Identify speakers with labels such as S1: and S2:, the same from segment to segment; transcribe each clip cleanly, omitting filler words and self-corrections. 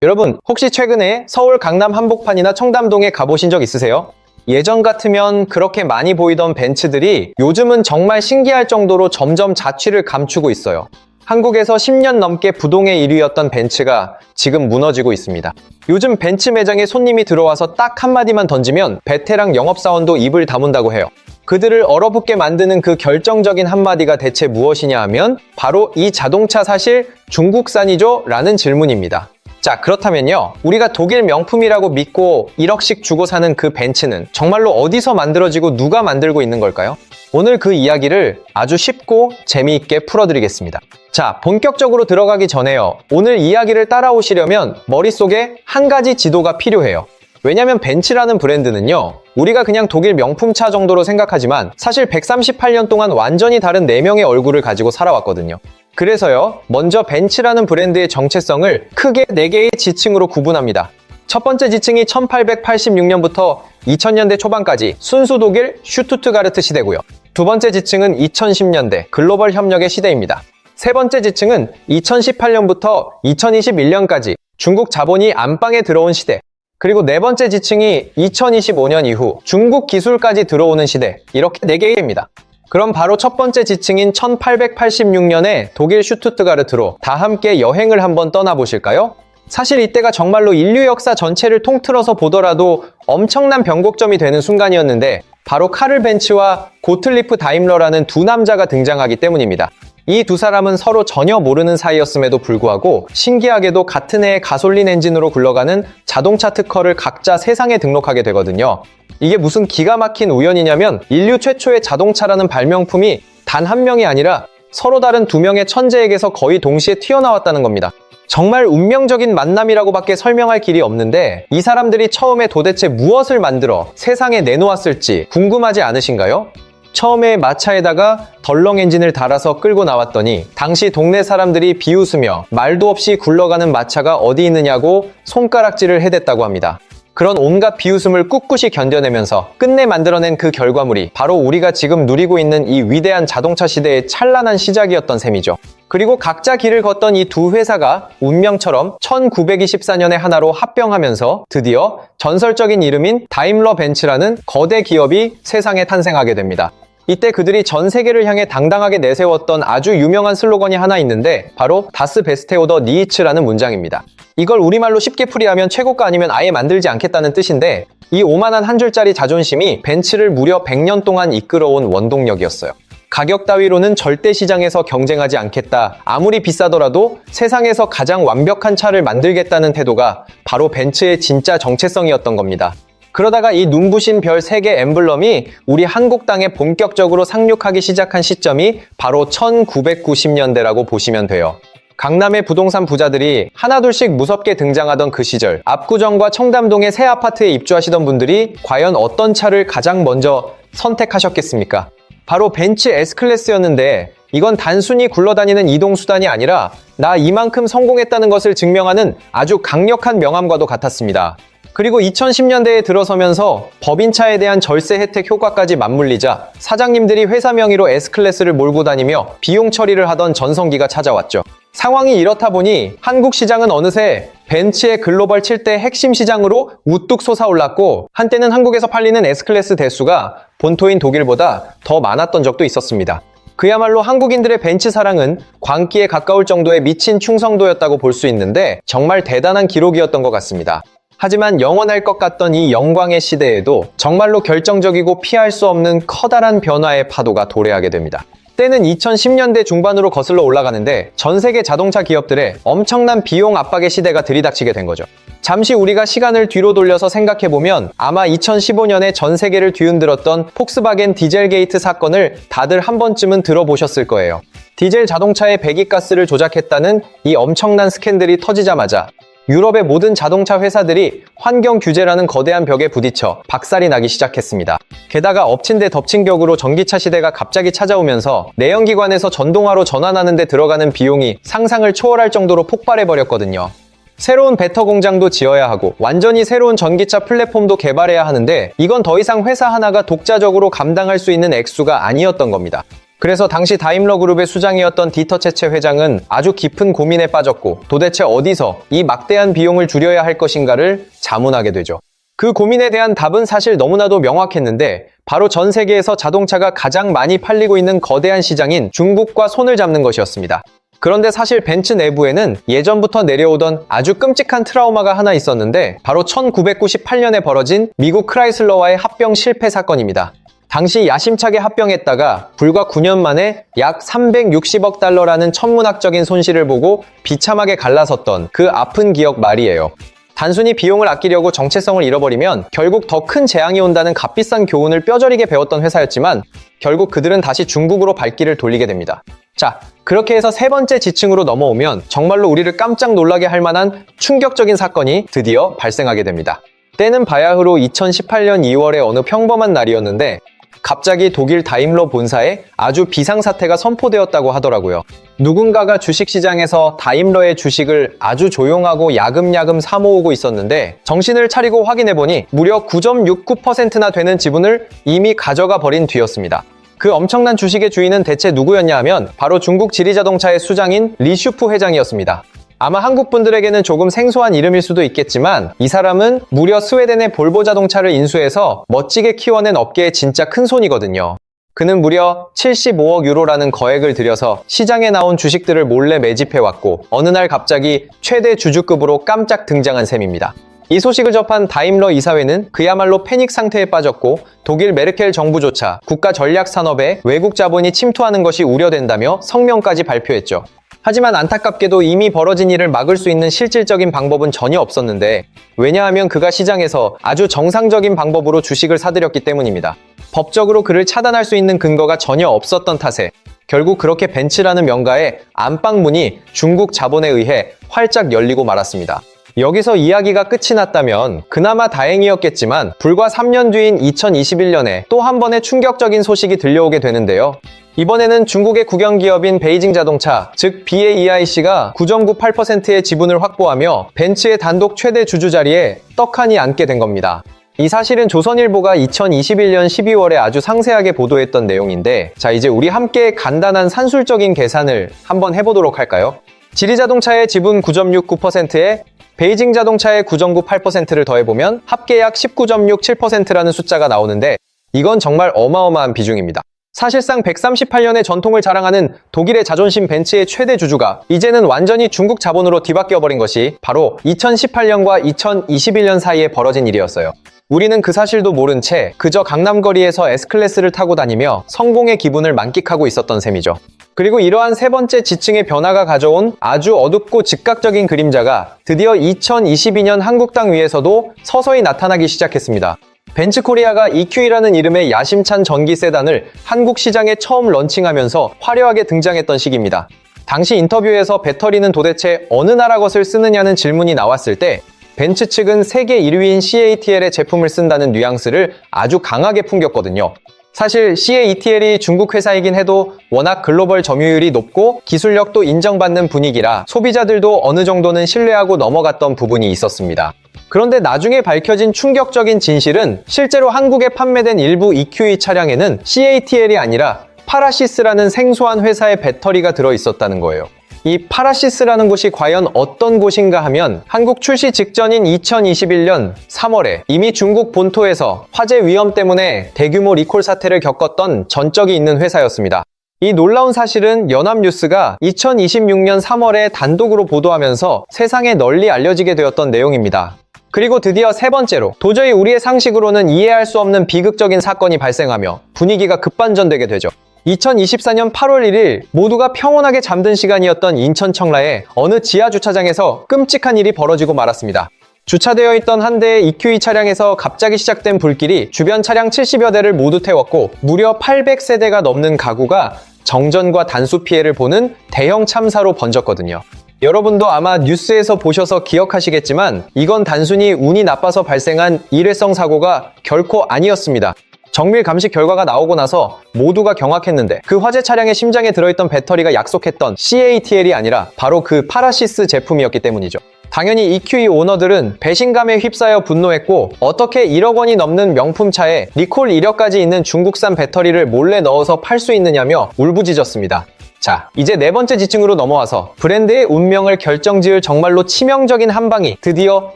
S1: 여러분, 혹시 최근에 서울 강남 한복판이나 청담동에 가보신 적 있으세요? 예전 같으면 그렇게 많이 보이던 벤츠들이 요즘은 정말 신기할 정도로 점점 자취를 감추고 있어요. 한국에서 10년 넘게 부동의 1위였던 벤츠가 지금 무너지고 있습니다. 요즘 벤츠 매장에 손님이 들어와서 딱 한마디만 던지면 베테랑 영업사원도 입을 다문다고 해요. 그들을 얼어붙게 만드는 그 결정적인 한마디가 대체 무엇이냐 하면 바로 이 자동차 사실 중국산이죠? 라는 질문입니다. 자, 그렇다면요, 우리가 독일 명품이라고 믿고 1억씩 주고 사는 그 벤츠는 정말로 어디서 만들어지고 누가 만들고 있는 걸까요? 오늘 그 이야기를 아주 쉽고 재미있게 풀어드리겠습니다. 자, 본격적으로 들어가기 전에요, 오늘 이야기를 따라오시려면 머릿속에 한 가지 지도가 필요해요. 왜냐면 벤츠라는 브랜드는요, 우리가 그냥 독일 명품차 정도로 생각하지만 사실 138년 동안 완전히 다른 4명의 얼굴을 가지고 살아왔거든요. 그래서요, 먼저 벤츠라는 브랜드의 정체성을 크게 4개의 지층으로 구분합니다. 첫 번째 지층이 1886년부터 2000년대 초반까지 순수 독일 슈투트가르트 시대고요. 두 번째 지층은 2010년대 글로벌 협력의 시대입니다. 세 번째 지층은 2018년부터 2021년까지 중국 자본이 안방에 들어온 시대. 그리고 네 번째 지층이 2025년 이후 중국 기술까지 들어오는 시대. 이렇게 4개입니다. 그럼 바로 첫 번째 지층인 1886년의 독일 슈투트가르트로 다 함께 여행을 한번 떠나보실까요? 사실 이때가 정말로 인류 역사 전체를 통틀어서 보더라도 엄청난 변곡점이 되는 순간이었는데 바로 카를 벤츠와 고틀리프 다임러라는 두 남자가 등장하기 때문입니다. 이 두 사람은 서로 전혀 모르는 사이였음에도 불구하고 신기하게도 같은 해에 가솔린 엔진으로 굴러가는 자동차 특허를 각자 세상에 등록하게 되거든요. 이게 무슨 기가 막힌 우연이냐면 인류 최초의 자동차라는 발명품이 단 한 명이 아니라 서로 다른 두 명의 천재에게서 거의 동시에 튀어나왔다는 겁니다. 정말 운명적인 만남이라고밖에 설명할 길이 없는데 이 사람들이 처음에 도대체 무엇을 만들어 세상에 내놓았을지 궁금하지 않으신가요? 처음에 마차에다가 덜렁 엔진을 달아서 끌고 나왔더니 당시 동네 사람들이 비웃으며 말도 없이 굴러가는 마차가 어디 있느냐고 손가락질을 해댔다고 합니다. 그런 온갖 비웃음을 꿋꿋이 견뎌내면서 끝내 만들어낸 그 결과물이 바로 우리가 지금 누리고 있는 이 위대한 자동차 시대의 찬란한 시작이었던 셈이죠. 그리고 각자 길을 걷던 이 두 회사가 운명처럼 1924년에 하나로 합병하면서 드디어 전설적인 이름인 다임러 벤츠라는 거대 기업이 세상에 탄생하게 됩니다. 이때 그들이 전 세계를 향해 당당하게 내세웠던 아주 유명한 슬로건이 하나 있는데 바로 다스 베스테 오더 니히츠라는 문장입니다. 이걸 우리말로 쉽게 풀이하면 최고가 아니면 아예 만들지 않겠다는 뜻인데 이 오만한 한 줄짜리 자존심이 벤츠를 무려 100년 동안 이끌어온 원동력이었어요. 가격 따위로는 절대 시장에서 경쟁하지 않겠다. 아무리 비싸더라도 세상에서 가장 완벽한 차를 만들겠다는 태도가 바로 벤츠의 진짜 정체성이었던 겁니다. 그러다가 이 눈부신 별 3개 엠블럼이 우리 한국 땅에 본격적으로 상륙하기 시작한 시점이 바로 1990년대라고 보시면 돼요. 강남의 부동산 부자들이 하나둘씩 무섭게 등장하던 그 시절, 압구정과 청담동의 새 아파트에 입주하시던 분들이 과연 어떤 차를 가장 먼저 선택하셨겠습니까? 바로 벤츠 S클래스였는데 이건 단순히 굴러다니는 이동수단이 아니라 나 이만큼 성공했다는 것을 증명하는 아주 강력한 명함과도 같았습니다. 그리고 2010년대에 들어서면서 법인차에 대한 절세 혜택 효과까지 맞물리자 사장님들이 회사 명의로 S클래스를 몰고 다니며 비용 처리를 하던 전성기가 찾아왔죠. 상황이 이렇다 보니 한국 시장은 어느새 벤츠의 글로벌 7대 핵심 시장으로 우뚝 솟아올랐고 한때는 한국에서 팔리는 S클래스 대수가 본토인 독일보다 더 많았던 적도 있었습니다. 그야말로 한국인들의 벤츠 사랑은 광기에 가까울 정도의 미친 충성도였다고 볼 수 있는데 정말 대단한 기록이었던 것 같습니다. 하지만 영원할 것 같던 이 영광의 시대에도 정말로 결정적이고 피할 수 없는 커다란 변화의 파도가 도래하게 됩니다. 때는 2010년대 중반으로 거슬러 올라가는데 전 세계 자동차 기업들의 엄청난 비용 압박의 시대가 들이닥치게 된 거죠. 잠시 우리가 시간을 뒤로 돌려서 생각해보면 아마 2015년에 전 세계를 뒤흔들었던 폭스바겐 디젤 게이트 사건을 다들 한 번쯤은 들어보셨을 거예요. 디젤 자동차의 배기가스를 조작했다는 이 엄청난 스캔들이 터지자마자 유럽의 모든 자동차 회사들이 환경 규제라는 거대한 벽에 부딪혀 박살이 나기 시작했습니다. 게다가 엎친 데 덮친 격으로 전기차 시대가 갑자기 찾아오면서 내연기관에서 전동화로 전환하는 데 들어가는 비용이 상상을 초월할 정도로 폭발해버렸거든요. 새로운 배터 공장도 지어야 하고 완전히 새로운 전기차 플랫폼도 개발해야 하는데 이건 더 이상 회사 하나가 독자적으로 감당할 수 있는 액수가 아니었던 겁니다. 그래서 당시 다임러 그룹의 수장이었던 디터 체체 회장은 아주 깊은 고민에 빠졌고 도대체 어디서 이 막대한 비용을 줄여야 할 것인가를 자문하게 되죠. 그 고민에 대한 답은 사실 너무나도 명확했는데 바로 전 세계에서 자동차가 가장 많이 팔리고 있는 거대한 시장인 중국과 손을 잡는 것이었습니다. 그런데 사실 벤츠 내부에는 예전부터 내려오던 아주 끔찍한 트라우마가 하나 있었는데 바로 1998년에 벌어진 미국 크라이슬러와의 합병 실패 사건입니다. 당시 야심차게 합병했다가 불과 9년 만에 약 360억 달러라는 천문학적인 손실을 보고 비참하게 갈라섰던 그 아픈 기억 말이에요. 단순히 비용을 아끼려고 정체성을 잃어버리면 결국 더 큰 재앙이 온다는 값비싼 교훈을 뼈저리게 배웠던 회사였지만 결국 그들은 다시 중국으로 발길을 돌리게 됩니다. 자, 그렇게 해서 세 번째 지층으로 넘어오면 정말로 우리를 깜짝 놀라게 할 만한 충격적인 사건이 드디어 발생하게 됩니다. 때는 바야흐로 2018년 2월의 어느 평범한 날이었는데 갑자기 독일 다임러 본사에 아주 비상사태가 선포되었다고 하더라고요. 누군가가 주식시장에서 다임러의 주식을 아주 조용하고 야금야금 사모으고 있었는데 정신을 차리고 확인해보니 무려 9.69%나 되는 지분을 이미 가져가 버린 뒤였습니다. 그 엄청난 주식의 주인은 대체 누구였냐 하면 바로 중국 지리자동차의 수장인 리슈프 회장이었습니다. 아마 한국 분들에게는 조금 생소한 이름일 수도 있겠지만 이 사람은 무려 스웨덴의 볼보 자동차를 인수해서 멋지게 키워낸 업계의 진짜 큰손이거든요. 그는 무려 75억 유로라는 거액을 들여서 시장에 나온 주식들을 몰래 매집해왔고 어느 날 갑자기 최대 주주급으로 깜짝 등장한 셈입니다. 이 소식을 접한 다임러 이사회는 그야말로 패닉 상태에 빠졌고 독일 메르켈 정부조차 국가 전략 산업에 외국 자본이 침투하는 것이 우려된다며 성명까지 발표했죠. 하지만 안타깝게도 이미 벌어진 일을 막을 수 있는 실질적인 방법은 전혀 없었는데 왜냐하면 그가 시장에서 아주 정상적인 방법으로 주식을 사들였기 때문입니다. 법적으로 그를 차단할 수 있는 근거가 전혀 없었던 탓에 결국 그렇게 벤츠라는 명가의 안방문이 중국 자본에 의해 활짝 열리고 말았습니다. 여기서 이야기가 끝이 났다면 그나마 다행이었겠지만 불과 3년 뒤인 2021년에 또 한 번의 충격적인 소식이 들려오게 되는데요. 이번에는 중국의 국영기업인 베이징 자동차, 즉 BAEIC가 9.98%의 지분을 확보하며 벤츠의 단독 최대 주주 자리에 떡하니 앉게 된 겁니다. 이 사실은 조선일보가 2021년 12월에 아주 상세하게 보도했던 내용인데 자, 이제 우리 함께 간단한 산술적인 계산을 한번 해보도록 할까요? 지리자동차의 지분 9.69%에 베이징 자동차의 9.98%를 더해보면 합계 약 19.67%라는 숫자가 나오는데 이건 정말 어마어마한 비중입니다. 사실상 138년의 전통을 자랑하는 독일의 자존심 벤츠의 최대 주주가 이제는 완전히 중국 자본으로 뒤바뀌어버린 것이 바로 2018년과 2021년 사이에 벌어진 일이었어요. 우리는 그 사실도 모른 채 그저 강남거리에서 S클래스를 타고 다니며 성공의 기분을 만끽하고 있었던 셈이죠. 그리고 이러한 세 번째 지층의 변화가 가져온 아주 어둡고 즉각적인 그림자가 드디어 2022년 한국 땅 위에서도 서서히 나타나기 시작했습니다. 벤츠코리아가 EQ이라는 이름의 야심찬 전기 세단을 한국 시장에 처음 런칭하면서 화려하게 등장했던 시기입니다. 당시 인터뷰에서 배터리는 도대체 어느 나라 것을 쓰느냐는 질문이 나왔을 때 벤츠 측은 세계 1위인 CATL의 제품을 쓴다는 뉘앙스를 아주 강하게 풍겼거든요. 사실 CATL이 중국 회사이긴 해도 워낙 글로벌 점유율이 높고 기술력도 인정받는 분위기라 소비자들도 어느 정도는 신뢰하고 넘어갔던 부분이 있었습니다. 그런데 나중에 밝혀진 충격적인 진실은 실제로 한국에 판매된 일부 EQE 차량에는 CATL이 아니라 파라시스라는 생소한 회사의 배터리가 들어있었다는 거예요. 이 파라시스라는 곳이 과연 어떤 곳인가 하면 한국 출시 직전인 2021년 3월에 이미 중국 본토에서 화재 위험 때문에 대규모 리콜 사태를 겪었던 전적이 있는 회사였습니다. 이 놀라운 사실은 연합뉴스가 2026년 3월에 단독으로 보도하면서 세상에 널리 알려지게 되었던 내용입니다. 그리고 드디어 세 번째로 도저히 우리의 상식으로는 이해할 수 없는 비극적인 사건이 발생하며 분위기가 급반전되게 되죠. 2024년 8월 1일 모두가 평온하게 잠든 시간이었던 인천 청라의 어느 지하 주차장에서 끔찍한 일이 벌어지고 말았습니다. 주차되어 있던 한 대의 EQE 차량에서 갑자기 시작된 불길이 주변 차량 70여 대를 모두 태웠고 무려 800세대가 넘는 가구가 정전과 단수 피해를 보는 대형 참사로 번졌거든요. 여러분도 아마 뉴스에서 보셔서 기억하시겠지만 이건 단순히 운이 나빠서 발생한 일회성 사고가 결코 아니었습니다. 정밀 감식 결과가 나오고 나서 모두가 경악했는데 그 화재 차량의 심장에 들어있던 배터리가 약속했던 CATL이 아니라 바로 그 파라시스 제품이었기 때문이죠. 당연히 EQE 오너들은 배신감에 휩싸여 분노했고 어떻게 1억 원이 넘는 명품차에 리콜 이력까지 있는 중국산 배터리를 몰래 넣어서 팔 수 있느냐며 울부짖었습니다. 자, 이제 네 번째 지층으로 넘어와서 브랜드의 운명을 결정지을 정말로 치명적인 한 방이 드디어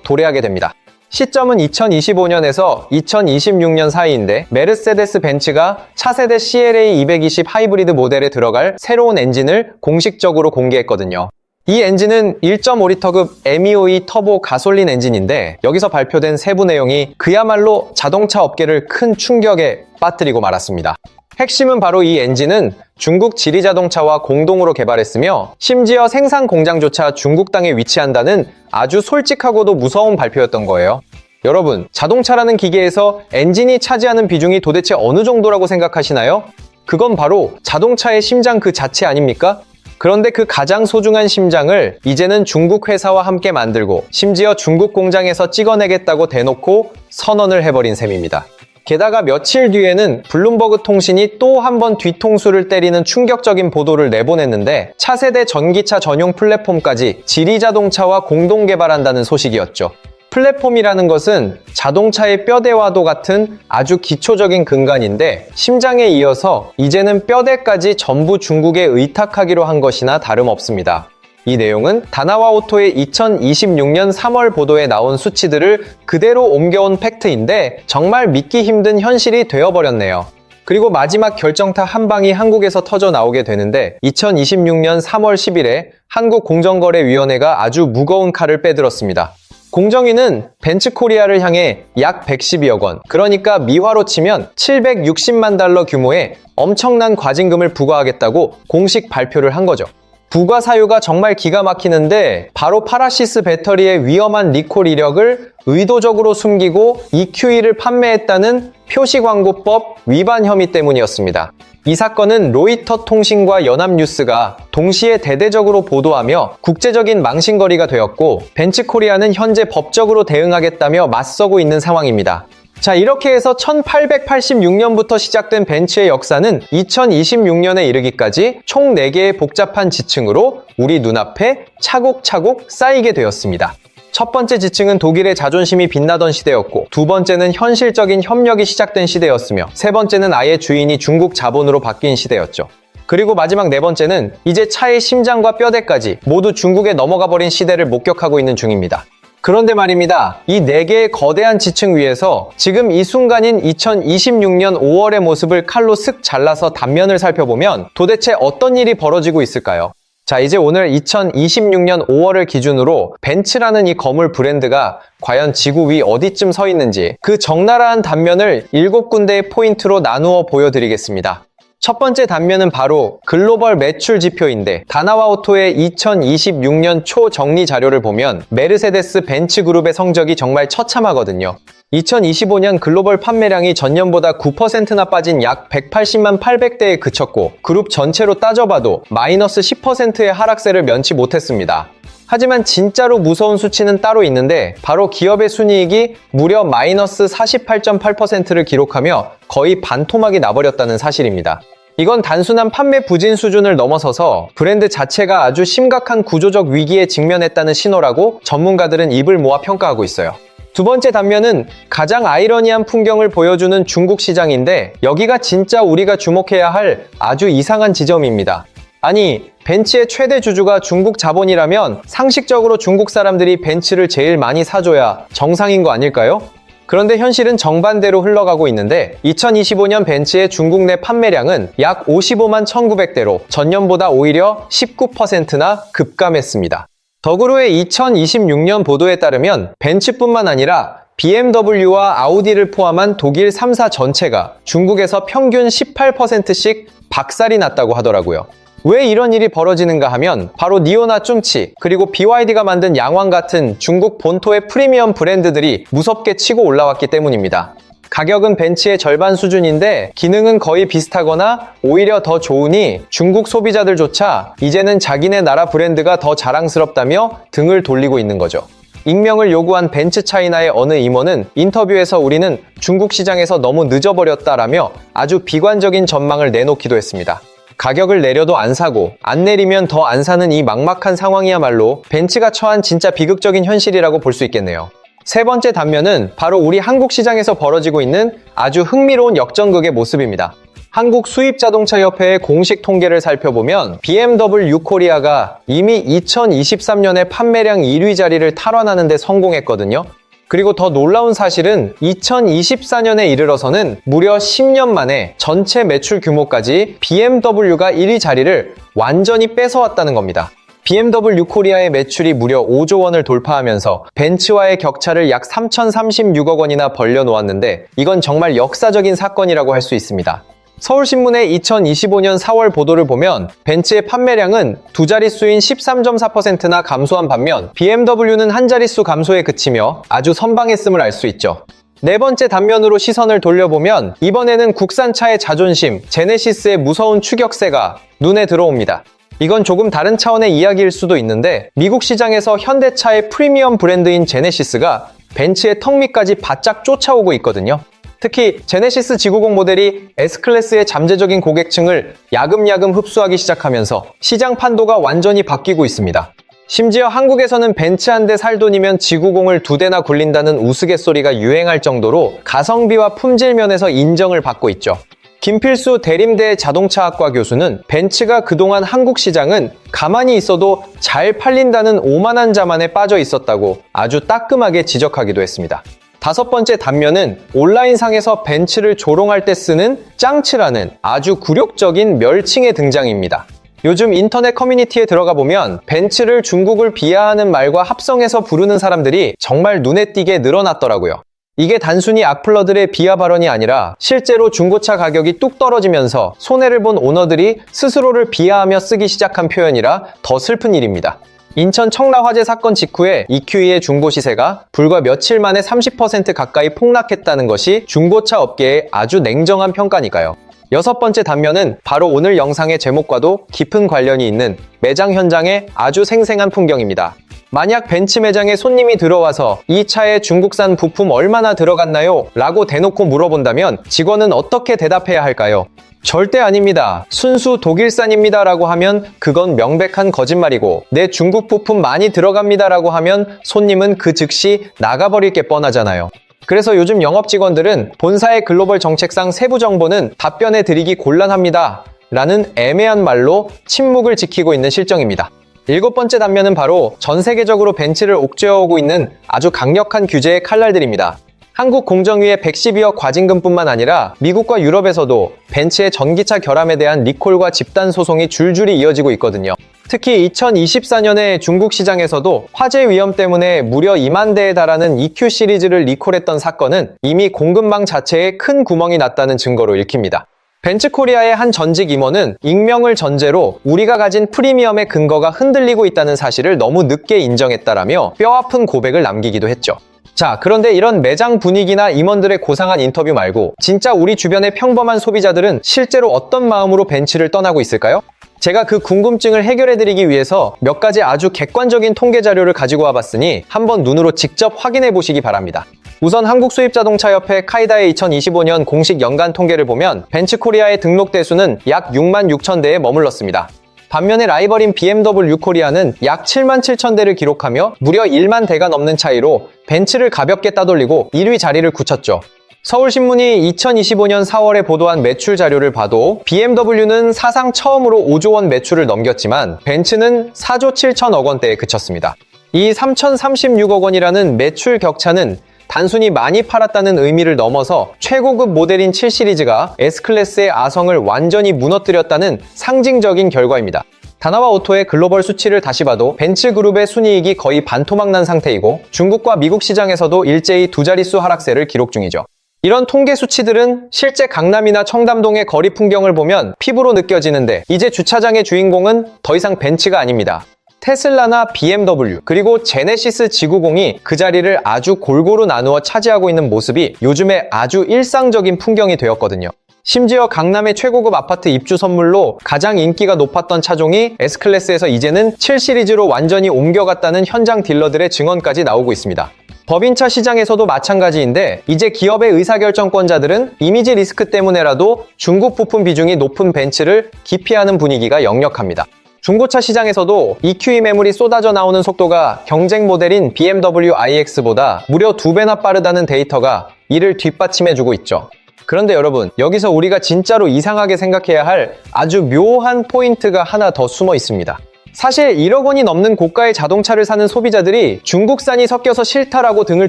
S1: 도래하게 됩니다. 시점은 2025년에서 2026년 사이인데 메르세데스 벤츠가 차세대 CLA 220 하이브리드 모델에 들어갈 새로운 엔진을 공식적으로 공개했거든요. 이 엔진은 1.5리터급 MEOE 터보 가솔린 엔진인데 여기서 발표된 세부 내용이 그야말로 자동차 업계를 큰 충격에 빠뜨리고 말았습니다. 핵심은 바로 이 엔진은 중국 지리자동차와 공동으로 개발했으며 심지어 생산 공장조차 중국 땅에 위치한다는 아주 솔직하고도 무서운 발표였던 거예요. 여러분, 자동차라는 기계에서 엔진이 차지하는 비중이 도대체 어느 정도라고 생각하시나요? 그건 바로 자동차의 심장 그 자체 아닙니까? 그런데 그 가장 소중한 심장을 이제는 중국 회사와 함께 만들고 심지어 중국 공장에서 찍어내겠다고 대놓고 선언을 해버린 셈입니다. 게다가 며칠 뒤에는 블룸버그 통신이 또 한 번 뒤통수를 때리는 충격적인 보도를 내보냈는데 차세대 전기차 전용 플랫폼까지 지리자동차와 공동 개발한다는 소식이었죠. 플랫폼이라는 것은 자동차의 뼈대와도 같은 아주 기초적인 근간인데 심장에 이어서 이제는 뼈대까지 전부 중국에 의탁하기로 한 것이나 다름없습니다. 이 내용은 다나와 오토의 2026년 3월 보도에 나온 수치들을 그대로 옮겨온 팩트인데 정말 믿기 힘든 현실이 되어버렸네요. 그리고 마지막 결정타 한 방이 한국에서 터져 나오게 되는데 2026년 3월 10일에 한국공정거래위원회가 아주 무거운 칼을 빼들었습니다. 공정위는 벤츠코리아를 향해 약 112억 원, 그러니까 미화로 치면 760만 달러 규모의 엄청난 과징금을 부과하겠다고 공식 발표를 한 거죠. 부과 사유가 정말 기가 막히는데 바로 파라시스 배터리의 위험한 리콜 이력을 의도적으로 숨기고 EQE를 판매했다는 표시광고법 위반 혐의 때문이었습니다. 이 사건은 로이터 통신과 연합뉴스가 동시에 대대적으로 보도하며 국제적인 망신거리가 되었고 벤츠코리아는 현재 법적으로 대응하겠다며 맞서고 있는 상황입니다. 자, 이렇게 해서 1886년부터 시작된 벤츠의 역사는 2026년에 이르기까지 총 4개의 복잡한 지층으로 우리 눈앞에 차곡차곡 쌓이게 되었습니다. 첫 번째 지층은 독일의 자존심이 빛나던 시대였고, 두 번째는 현실적인 협력이 시작된 시대였으며, 세 번째는 아예 주인이 중국 자본으로 바뀐 시대였죠. 그리고 마지막 네 번째는 이제 차의 심장과 뼈대까지 모두 중국에 넘어가 버린 시대를 목격하고 있는 중입니다. 그런데 말입니다. 이 4개의 거대한 지층 위에서 지금 이 순간인 2026년 5월의 모습을 칼로 슥 잘라서 단면을 살펴보면 도대체 어떤 일이 벌어지고 있을까요? 자, 이제 오늘 2026년 5월을 기준으로 벤츠라는 이 거물 브랜드가 과연 지구 위 어디쯤 서 있는지 그 적나라한 단면을 7군데의 포인트로 나누어 보여드리겠습니다. 첫 번째 단면은 바로 글로벌 매출 지표인데 다나와 오토의 2026년 초 정리 자료를 보면 메르세데스 벤츠 그룹의 성적이 정말 처참하거든요. 2025년 글로벌 판매량이 전년보다 9%나 빠진 약 180만 800대에 그쳤고 그룹 전체로 따져봐도 마이너스 10%의 하락세를 면치 못했습니다. 하지만 진짜로 무서운 수치는 따로 있는데 바로 기업의 순이익이 무려 마이너스 48.8%를 기록하며 거의 반토막이 나버렸다는 사실입니다. 이건 단순한 판매 부진 수준을 넘어서서 브랜드 자체가 아주 심각한 구조적 위기에 직면했다는 신호라고 전문가들은 입을 모아 평가하고 있어요. 두 번째 단면은 가장 아이러니한 풍경을 보여주는 중국 시장인데 여기가 진짜 우리가 주목해야 할 아주 이상한 지점입니다. 아니, 벤츠의 최대 주주가 중국 자본이라면 상식적으로 중국 사람들이 벤츠를 제일 많이 사줘야 정상인 거 아닐까요? 그런데 현실은 정반대로 흘러가고 있는데 2025년 벤츠의 중국 내 판매량은 약 55만 1900대로 전년보다 오히려 19%나 급감했습니다. 더그로의 2026년 보도에 따르면 벤츠뿐만 아니라 BMW와 아우디를 포함한 독일 3사 전체가 중국에서 평균 18%씩 박살이 났다고 하더라고요. 왜 이런 일이 벌어지는가 하면 바로 니오나 쭝치 그리고 BYD가 만든 양왕 같은 중국 본토의 프리미엄 브랜드들이 무섭게 치고 올라왔기 때문입니다. 가격은 벤츠의 절반 수준인데 기능은 거의 비슷하거나 오히려 더 좋으니 중국 소비자들조차 이제는 자기네 나라 브랜드가 더 자랑스럽다며 등을 돌리고 있는 거죠. 익명을 요구한 벤츠 차이나의 어느 임원은 인터뷰에서 우리는 중국 시장에서 너무 늦어버렸다라며 아주 비관적인 전망을 내놓기도 했습니다. 가격을 내려도 안 사고 안 내리면 더 안 사는 이 막막한 상황이야말로 벤츠가 처한 진짜 비극적인 현실이라고 볼 수 있겠네요. 세 번째 단면은 바로 우리 한국 시장에서 벌어지고 있는 아주 흥미로운 역전극의 모습입니다. 한국수입자동차협회의 공식 통계를 살펴보면 BMW 코리아가 이미 2023년에 판매량 1위 자리를 탈환하는 데 성공했거든요. 그리고 더 놀라운 사실은 2024년에 이르러서는 무려 10년 만에 전체 매출 규모까지 BMW가 1위 자리를 완전히 뺏어왔다는 겁니다. BMW 코리아의 매출이 무려 5조 원을 돌파하면서 벤츠와의 격차를 약 3,036억 원이나 벌려놓았는데 이건 정말 역사적인 사건이라고 할 수 있습니다. 서울신문의 2025년 4월 보도를 보면 벤츠의 판매량은 두 자릿수인 13.4%나 감소한 반면 BMW는 한 자릿수 감소에 그치며 아주 선방했음을 알 수 있죠. 네 번째 단면으로 시선을 돌려보면 이번에는 국산차의 자존심, 제네시스의 무서운 추격세가 눈에 들어옵니다. 이건 조금 다른 차원의 이야기일 수도 있는데 미국 시장에서 현대차의 프리미엄 브랜드인 제네시스가 벤츠의 턱 밑까지 바짝 쫓아오고 있거든요. 특히 제네시스 G90 모델이 S클래스의 잠재적인 고객층을 야금야금 흡수하기 시작하면서 시장 판도가 완전히 바뀌고 있습니다. 심지어 한국에서는 벤츠 한 대 살 돈이면 G90을 두 대나 굴린다는 우스갯소리가 유행할 정도로 가성비와 품질 면에서 인정을 받고 있죠. 김필수 대림대 자동차학과 교수는 벤츠가 그동안 한국 시장은 가만히 있어도 잘 팔린다는 오만한 자만에 빠져 있었다고 아주 따끔하게 지적하기도 했습니다. 다섯 번째 단면은 온라인상에서 벤츠를 조롱할 때 쓰는 짱츠라는 아주 굴욕적인 멸칭의 등장입니다. 요즘 인터넷 커뮤니티에 들어가 보면 벤츠를 중국을 비하하는 말과 합성해서 부르는 사람들이 정말 눈에 띄게 늘어났더라고요. 이게 단순히 악플러들의 비하 발언이 아니라 실제로 중고차 가격이 뚝 떨어지면서 손해를 본 오너들이 스스로를 비하하며 쓰기 시작한 표현이라 더 슬픈 일입니다. 인천 청라 화재 사건 직후에 EQE의 중고 시세가 불과 며칠 만에 30% 가까이 폭락했다는 것이 중고차 업계의 아주 냉정한 평가니까요. 여섯 번째 단면은 바로 오늘 영상의 제목과도 깊은 관련이 있는 매장 현장의 아주 생생한 풍경입니다. 만약 벤츠 매장에 손님이 들어와서 이 차에 중국산 부품 얼마나 들어갔나요? 라고 대놓고 물어본다면 직원은 어떻게 대답해야 할까요? 절대 아닙니다. 순수 독일산입니다 라고 하면 그건 명백한 거짓말이고 내 중국 부품 많이 들어갑니다 라고 하면 손님은 그 즉시 나가버릴 게 뻔하잖아요. 그래서 요즘 영업 직원들은 본사의 글로벌 정책상 세부 정보는 답변해 드리기 곤란합니다 라는 애매한 말로 침묵을 지키고 있는 실정입니다. 일곱 번째 단면은 바로 전 세계적으로 벤츠를 옥죄어오고 있는 아주 강력한 규제의 칼날들입니다. 한국 공정위의 112억 과징금뿐만 아니라 미국과 유럽에서도 벤츠의 전기차 결함에 대한 리콜과 집단 소송이 줄줄이 이어지고 있거든요. 특히 2024년에 중국 시장에서도 화재 위험 때문에 무려 2만 대에 달하는 EQ 시리즈를 리콜했던 사건은 이미 공급망 자체에 큰 구멍이 났다는 증거로 읽힙니다. 벤츠 코리아의 한 전직 임원은 익명을 전제로 우리가 가진 프리미엄의 근거가 흔들리고 있다는 사실을 너무 늦게 인정했다라며 뼈아픈 고백을 남기기도 했죠. 자, 그런데 이런 매장 분위기나 임원들의 고상한 인터뷰 말고 진짜 우리 주변의 평범한 소비자들은 실제로 어떤 마음으로 벤츠를 떠나고 있을까요? 제가 그 궁금증을 해결해드리기 위해서 몇 가지 아주 객관적인 통계 자료를 가지고 와봤으니 한번 눈으로 직접 확인해 보시기 바랍니다. 우선 한국수입자동차협회 카이다의 2025년 공식 연간 통계를 보면 벤츠 코리아의 등록 대수는 약 6만 6천 대에 머물렀습니다. 반면에 라이벌인 BMW 코리아는 약 7만 7천 대를 기록하며 무려 1만 대가 넘는 차이로 벤츠를 가볍게 따돌리고 1위 자리를 굳혔죠. 서울신문이 2025년 4월에 보도한 매출 자료를 봐도 BMW는 사상 처음으로 5조 원 매출을 넘겼지만 벤츠는 4조 7천억 원대에 그쳤습니다. 이 3,036억 원이라는 매출 격차는 단순히 많이 팔았다는 의미를 넘어서 최고급 모델인 7시리즈가 S클래스의 아성을 완전히 무너뜨렸다는 상징적인 결과입니다. 다나와 오토의 글로벌 수치를 다시 봐도 벤츠 그룹의 순이익이 거의 반토막 난 상태이고 중국과 미국 시장에서도 일제히 두 자릿수 하락세를 기록 중이죠. 이런 통계 수치들은 실제 강남이나 청담동의 거리 풍경을 보면 피부로 느껴지는데 이제 주차장의 주인공은 더 이상 벤츠가 아닙니다. 테슬라나 BMW 그리고 제네시스 G90이 그 자리를 아주 골고루 나누어 차지하고 있는 모습이 요즘에 아주 일상적인 풍경이 되었거든요. 심지어 강남의 최고급 아파트 입주 선물로 가장 인기가 높았던 차종이 S클래스에서 이제는 7시리즈로 완전히 옮겨갔다는 현장 딜러들의 증언까지 나오고 있습니다. 법인차 시장에서도 마찬가지인데 이제 기업의 의사결정권자들은 이미지 리스크 때문에라도 중국 부품 비중이 높은 벤츠를 기피하는 분위기가 역력합니다. 중고차 시장에서도 EQE 매물이 쏟아져 나오는 속도가 경쟁 모델인 BMW iX보다 무려 2배나 빠르다는 데이터가 이를 뒷받침해주고 있죠. 그런데 여러분, 여기서 우리가 진짜로 이상하게 생각해야 할 아주 묘한 포인트가 하나 더 숨어 있습니다. 사실 1억 원이 넘는 고가의 자동차를 사는 소비자들이 중국산이 섞여서 싫다라고 등을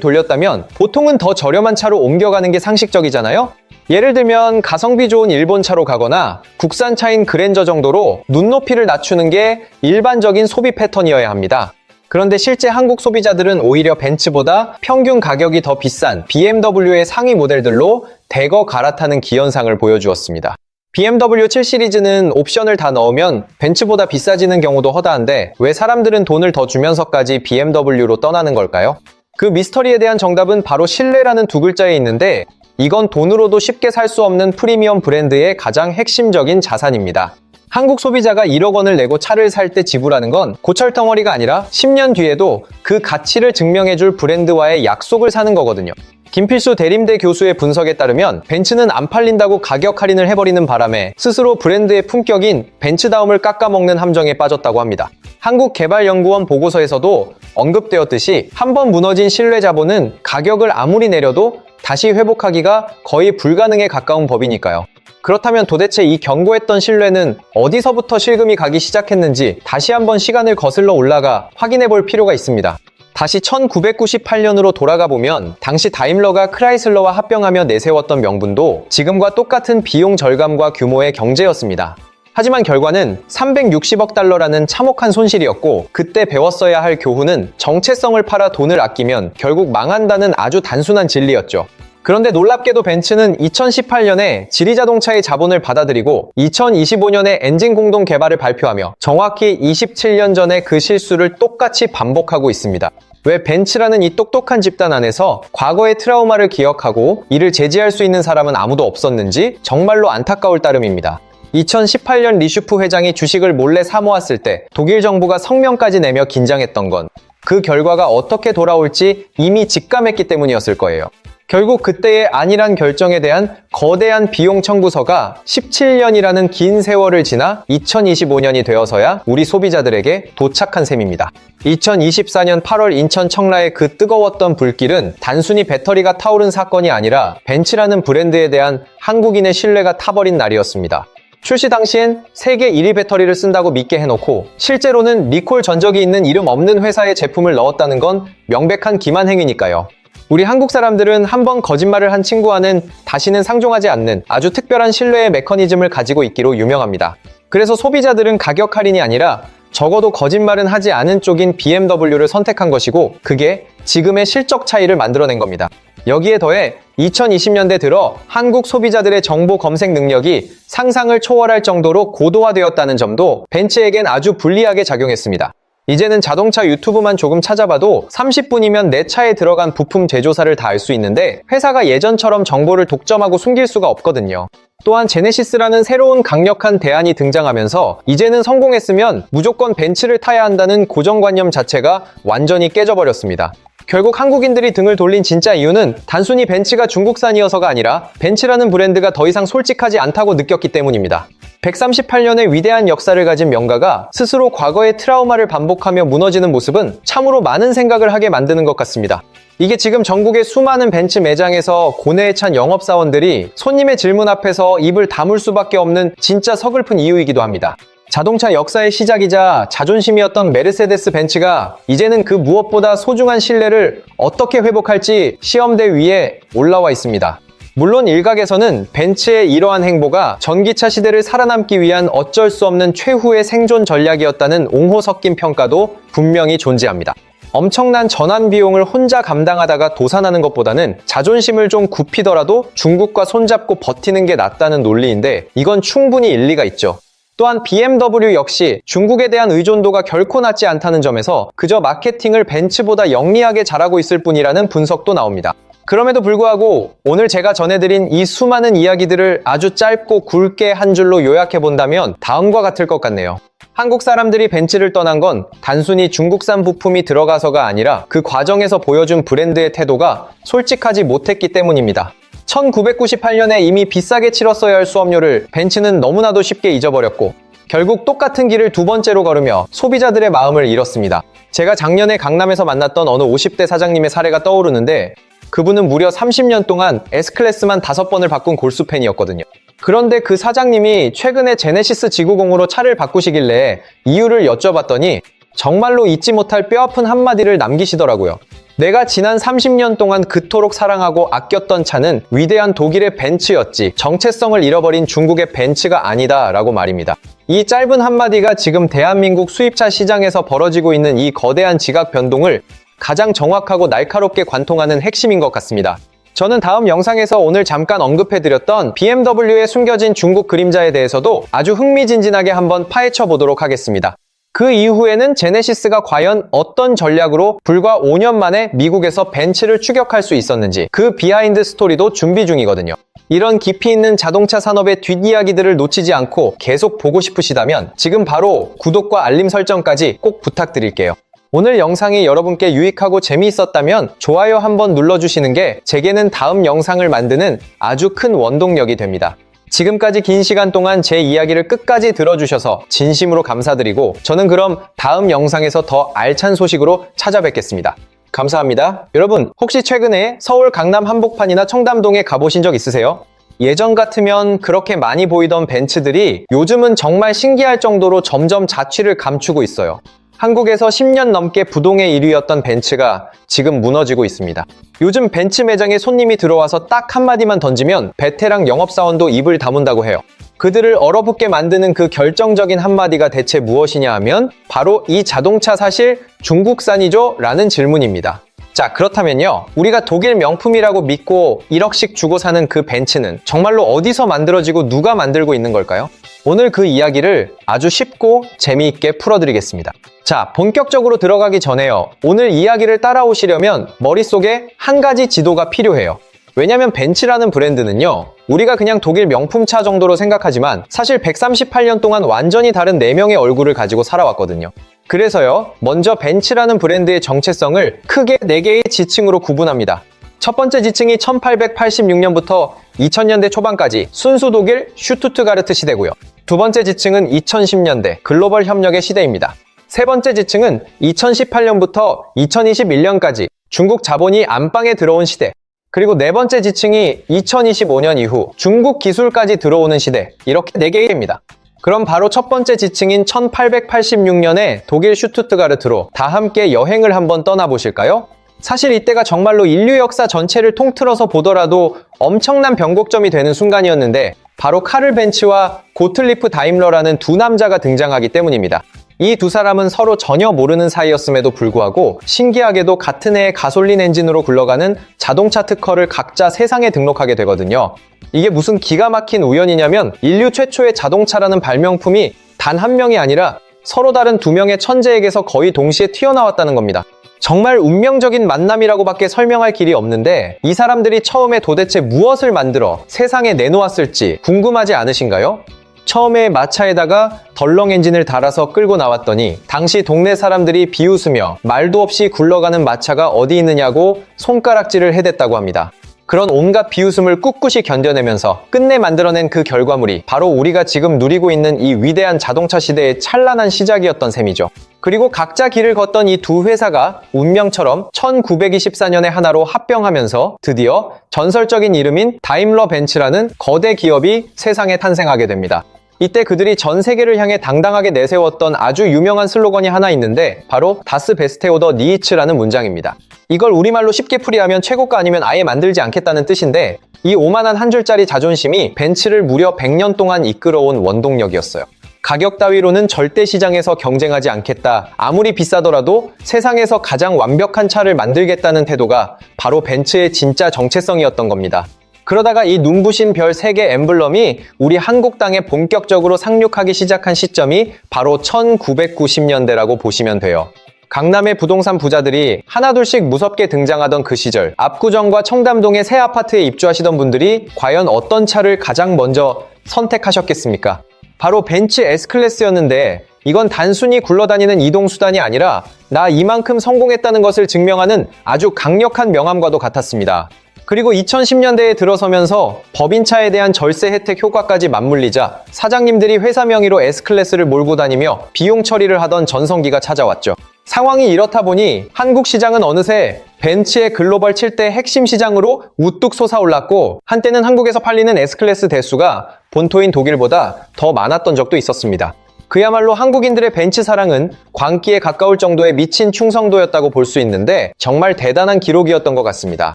S1: 돌렸다면 보통은 더 저렴한 차로 옮겨가는 게 상식적이잖아요? 예를 들면 가성비 좋은 일본 차로 가거나 국산 차인 그랜저 정도로 눈높이를 낮추는 게 일반적인 소비 패턴이어야 합니다. 그런데 실제 한국 소비자들은 오히려 벤츠보다 평균 가격이 더 비싼 BMW의 상위 모델들로 대거 갈아타는 기현상을 보여주었습니다. BMW 7 시리즈는 옵션을 다 넣으면 벤츠보다 비싸지는 경우도 허다한데 왜 사람들은 돈을 더 주면서까지 BMW로 떠나는 걸까요? 그 미스터리에 대한 정답은 바로 신뢰라는 두 글자에 있는데 이건 돈으로도 쉽게 살 수 없는 프리미엄 브랜드의 가장 핵심적인 자산입니다. 한국 소비자가 1억 원을 내고 차를 살 때 지불하는 건 고철덩어리가 아니라 10년 뒤에도 그 가치를 증명해줄 브랜드와의 약속을 사는 거거든요. 김필수 대림대 교수의 분석에 따르면 벤츠는 안 팔린다고 가격 할인을 해버리는 바람에 스스로 브랜드의 품격인 벤츠다움을 깎아먹는 함정에 빠졌다고 합니다. 한국개발연구원 보고서에서도 언급되었듯이 한번 무너진 신뢰 자본은 가격을 아무리 내려도 다시 회복하기가 거의 불가능에 가까운 법이니까요. 그렇다면 도대체 이 견고했던 신뢰는 어디서부터 실금이 가기 시작했는지 다시 한번 시간을 거슬러 올라가 확인해 볼 필요가 있습니다. 다시 1998년으로 돌아가 보면 당시 다임러가 크라이슬러와 합병하며 내세웠던 명분도 지금과 똑같은 비용 절감과 규모의 경제였습니다. 하지만 결과는 360억 달러라는 참혹한 손실이었고 그때 배웠어야 할 교훈은 정체성을 팔아 돈을 아끼면 결국 망한다는 아주 단순한 진리였죠. 그런데 놀랍게도 벤츠는 2018년에 지리자동차의 자본을 받아들이고 2025년에 엔진 공동 개발을 발표하며 정확히 27년 전에 그 실수를 똑같이 반복하고 있습니다. 왜 벤츠라는 이 똑똑한 집단 안에서 과거의 트라우마를 기억하고 이를 제지할 수 있는 사람은 아무도 없었는지 정말로 안타까울 따름입니다. 2018년 리슈프 회장이 주식을 몰래 사모았을 때 독일 정부가 성명까지 내며 긴장했던 건 그 결과가 어떻게 돌아올지 이미 직감했기 때문이었을 거예요. 결국 그때의 안일한 결정에 대한 거대한 비용 청구서가 17년이라는 긴 세월을 지나 2025년이 되어서야 우리 소비자들에게 도착한 셈입니다. 2024년 8월 인천 청라의 그 뜨거웠던 불길은 단순히 배터리가 타오른 사건이 아니라 벤츠라는 브랜드에 대한 한국인의 신뢰가 타버린 날이었습니다. 출시 당시엔 세계 1위 배터리를 쓴다고 믿게 해놓고 실제로는 리콜 전적이 있는 이름 없는 회사의 제품을 넣었다는 건 명백한 기만 행위니까요. 우리 한국 사람들은 한번 거짓말을 한 친구와는 다시는 상종하지 않는 아주 특별한 신뢰의 메커니즘을 가지고 있기로 유명합니다. 그래서 소비자들은 가격 할인이 아니라 적어도 거짓말은 하지 않은 쪽인 BMW를 선택한 것이고 그게 지금의 실적 차이를 만들어낸 겁니다. 여기에 더해 2020년대 들어 한국 소비자들의 정보 검색 능력이 상상을 초월할 정도로 고도화되었다는 점도 벤츠에겐 아주 불리하게 작용했습니다. 이제는 자동차 유튜브만 조금 찾아봐도 30분이면 내 차에 들어간 부품 제조사를 다 알 수 있는데 회사가 예전처럼 정보를 독점하고 숨길 수가 없거든요. 또한 제네시스라는 새로운 강력한 대안이 등장하면서 이제는 성공했으면 무조건 벤츠를 타야 한다는 고정관념 자체가 완전히 깨져버렸습니다. 결국 한국인들이 등을 돌린 진짜 이유는 단순히 벤츠가 중국산이어서가 아니라 벤츠라는 브랜드가 더 이상 솔직하지 않다고 느꼈기 때문입니다. 138년의 위대한 역사를 가진 명가가 스스로 과거의 트라우마를 반복하며 무너지는 모습은 참으로 많은 생각을 하게 만드는 것 같습니다. 이게 지금 전국의 수많은 벤츠 매장에서 고뇌에 찬 영업사원들이 손님의 질문 앞에서 입을 다물 수밖에 없는 진짜 서글픈 이유이기도 합니다. 자동차 역사의 시작이자 자존심이었던 메르세데스 벤츠가 이제는 그 무엇보다 소중한 신뢰를 어떻게 회복할지 시험대 위에 올라와 있습니다. 물론 일각에서는 벤츠의 이러한 행보가 전기차 시대를 살아남기 위한 어쩔 수 없는 최후의 생존 전략이었다는 옹호 섞인 평가도 분명히 존재합니다. 엄청난 전환 비용을 혼자 감당하다가 도산하는 것보다는 자존심을 좀 굽히더라도 중국과 손잡고 버티는 게 낫다는 논리인데 이건 충분히 일리가 있죠. 또한 BMW 역시 중국에 대한 의존도가 결코 낮지 않다는 점에서 그저 마케팅을 벤츠보다 영리하게 잘하고 있을 뿐이라는 분석도 나옵니다. 그럼에도 불구하고 오늘 제가 전해드린 이 수많은 이야기들을 아주 짧고 굵게 한 줄로 요약해 본다면 다음과 같을 것 같네요. 한국 사람들이 벤츠를 떠난 건 단순히 중국산 부품이 들어가서가 아니라 그 과정에서 보여준 브랜드의 태도가 솔직하지 못했기 때문입니다. 1998년에 이미 비싸게 치렀어야 할 수업료를 벤츠는 너무나도 쉽게 잊어버렸고 결국 똑같은 길을 두 번째로 걸으며 소비자들의 마음을 잃었습니다. 제가 작년에 강남에서 만났던 어느 50대 사장님의 사례가 떠오르는데 그분은 무려 30년 동안 S클래스만 5번을 바꾼 골수팬이었거든요. 그런데 그 사장님이 최근에 제네시스 지구공으로 차를 바꾸시길래 이유를 여쭤봤더니 정말로 잊지 못할 뼈아픈 한마디를 남기시더라고요. 내가 지난 30년 동안 그토록 사랑하고 아꼈던 차는 위대한 독일의 벤츠였지 정체성을 잃어버린 중국의 벤츠가 아니다 라고 말입니다. 이 짧은 한마디가 지금 대한민국 수입차 시장에서 벌어지고 있는 이 거대한 지각 변동을 가장 정확하고 날카롭게 관통하는 핵심인 것 같습니다. 저는 다음 영상에서 오늘 잠깐 언급해드렸던 BMW의 숨겨진 중국 그림자에 대해서도 아주 흥미진진하게 한번 파헤쳐 보도록 하겠습니다. 그 이후에는 제네시스가 과연 어떤 전략으로 불과 5년 만에 미국에서 벤츠를 추격할 수 있었는지 그 비하인드 스토리도 준비 중이거든요. 이런 깊이 있는 자동차 산업의 뒷이야기들을 놓치지 않고 계속 보고 싶으시다면 지금 바로 구독과 알림 설정까지 꼭 부탁드릴게요. 오늘 영상이 여러분께 유익하고 재미있었다면 좋아요 한번 눌러주시는 게 제게는 다음 영상을 만드는 아주 큰 원동력이 됩니다. 지금까지 긴 시간 동안 제 이야기를 끝까지 들어주셔서 진심으로 감사드리고 저는 그럼 다음 영상에서 더 알찬 소식으로 찾아뵙겠습니다. 감사합니다. 여러분 혹시 최근에 서울 강남 한복판이나 청담동에 가보신 적 있으세요? 예전 같으면 그렇게 많이 보이던 벤츠들이 요즘은 정말 신기할 정도로 점점 자취를 감추고 있어요. 한국에서 10년 넘게 부동의 1위였던 벤츠가 지금 무너지고 있습니다. 요즘 벤츠 매장에 손님이 들어와서 딱 한마디만 던지면 베테랑 영업사원도 입을 다문다고 해요. 그들을 얼어붙게 만드는 그 결정적인 한마디가 대체 무엇이냐 하면 바로 이 자동차 사실 중국산이죠? 라는 질문입니다. 자, 그렇다면요. 우리가 독일 명품이라고 믿고 1억씩 주고 사는 그 벤츠는 정말로 어디서 만들어지고 누가 만들고 있는 걸까요? 오늘 그 이야기를 아주 쉽고 재미있게 풀어드리겠습니다. 자, 본격적으로 들어가기 전에요. 오늘 이야기를 따라오시려면 머릿속에 한 가지 지도가 필요해요. 왜냐면 벤츠라는 브랜드는요. 우리가 그냥 독일 명품차 정도로 생각하지만 사실 138년 동안 완전히 다른 4명의 얼굴을 가지고 살아왔거든요. 그래서요. 먼저 벤츠라는 브랜드의 정체성을 크게 4개의 지층으로 구분합니다. 첫 번째 지층이 1886년부터 2000년대 초반까지 순수 독일 슈투트가르트 시대고요. 두 번째 지층은 2010년대 글로벌 협력의 시대입니다. 세 번째 지층은 2018년부터 2021년까지 중국 자본이 안방에 들어온 시대. 그리고 네 번째 지층이 2025년 이후 중국 기술까지 들어오는 시대. 이렇게 4개입니다. 그럼 바로 첫 번째 지층인 1886년에 독일 슈투트가르트로 다 함께 여행을 한번 떠나보실까요? 사실 이때가 정말로 인류 역사 전체를 통틀어서 보더라도 엄청난 변곡점이 되는 순간이었는데 바로 카를 벤츠와 고틀리프 다임러라는 두 남자가 등장하기 때문입니다. 이 두 사람은 서로 전혀 모르는 사이였음에도 불구하고 신기하게도 같은 해에 가솔린 엔진으로 굴러가는 자동차 특허를 각자 세상에 등록하게 되거든요. 이게 무슨 기가 막힌 우연이냐면 인류 최초의 자동차라는 발명품이 단 한 명이 아니라 서로 다른 두 명의 천재에게서 거의 동시에 튀어나왔다는 겁니다. 정말 운명적인 만남이라고밖에 설명할 길이 없는데 이 사람들이 처음에 도대체 무엇을 만들어 세상에 내놓았을지 궁금하지 않으신가요? 처음에 마차에다가 덜렁 엔진을 달아서 끌고 나왔더니 당시 동네 사람들이 비웃으며 말도 없이 굴러가는 마차가 어디 있느냐고 손가락질을 해댔다고 합니다. 그런 온갖 비웃음을 꿋꿋이 견뎌내면서 끝내 만들어낸 그 결과물이 바로 우리가 지금 누리고 있는 이 위대한 자동차 시대의 찬란한 시작이었던 셈이죠. 그리고 각자 길을 걷던 이 두 회사가 운명처럼 1924년에 하나로 합병하면서 드디어 전설적인 이름인 다임러 벤츠라는 거대 기업이 세상에 탄생하게 됩니다. 이때 그들이 전 세계를 향해 당당하게 내세웠던 아주 유명한 슬로건이 하나 있는데 바로 다스 베스테 오더 니히츠라는 문장입니다. 이걸 우리말로 쉽게 풀이하면 최고가 아니면 아예 만들지 않겠다는 뜻인데 이 오만한 한 줄짜리 자존심이 벤츠를 무려 100년 동안 이끌어온 원동력이었어요. 가격 따위로는 절대 시장에서 경쟁하지 않겠다. 아무리 비싸더라도 세상에서 가장 완벽한 차를 만들겠다는 태도가 바로 벤츠의 진짜 정체성이었던 겁니다. 그러다가 이 눈부신 별 3개 엠블럼이 우리 한국 땅에 본격적으로 상륙하기 시작한 시점이 바로 1990년대라고 보시면 돼요. 강남의 부동산 부자들이 하나둘씩 무섭게 등장하던 그 시절, 압구정과 청담동의 새 아파트에 입주하시던 분들이 과연 어떤 차를 가장 먼저 선택하셨겠습니까? 바로 벤츠 S클래스였는데, 이건 단순히 굴러다니는 이동수단이 아니라 나 이만큼 성공했다는 것을 증명하는 아주 강력한 명함과도 같았습니다. 그리고 2010년대에 들어서면서 법인차에 대한 절세 혜택 효과까지 맞물리자 사장님들이 회사 명의로 S클래스를 몰고 다니며 비용 처리를 하던 전성기가 찾아왔죠. 상황이 이렇다 보니 한국 시장은 어느새 벤츠의 글로벌 7대 핵심 시장으로 우뚝 솟아올랐고, 한때는 한국에서 팔리는 S클래스 대수가 본토인 독일보다 더 많았던 적도 있었습니다. 그야말로 한국인들의 벤츠 사랑은 광기에 가까울 정도의 미친 충성도였다고 볼 수 있는데, 정말 대단한 기록이었던 것 같습니다.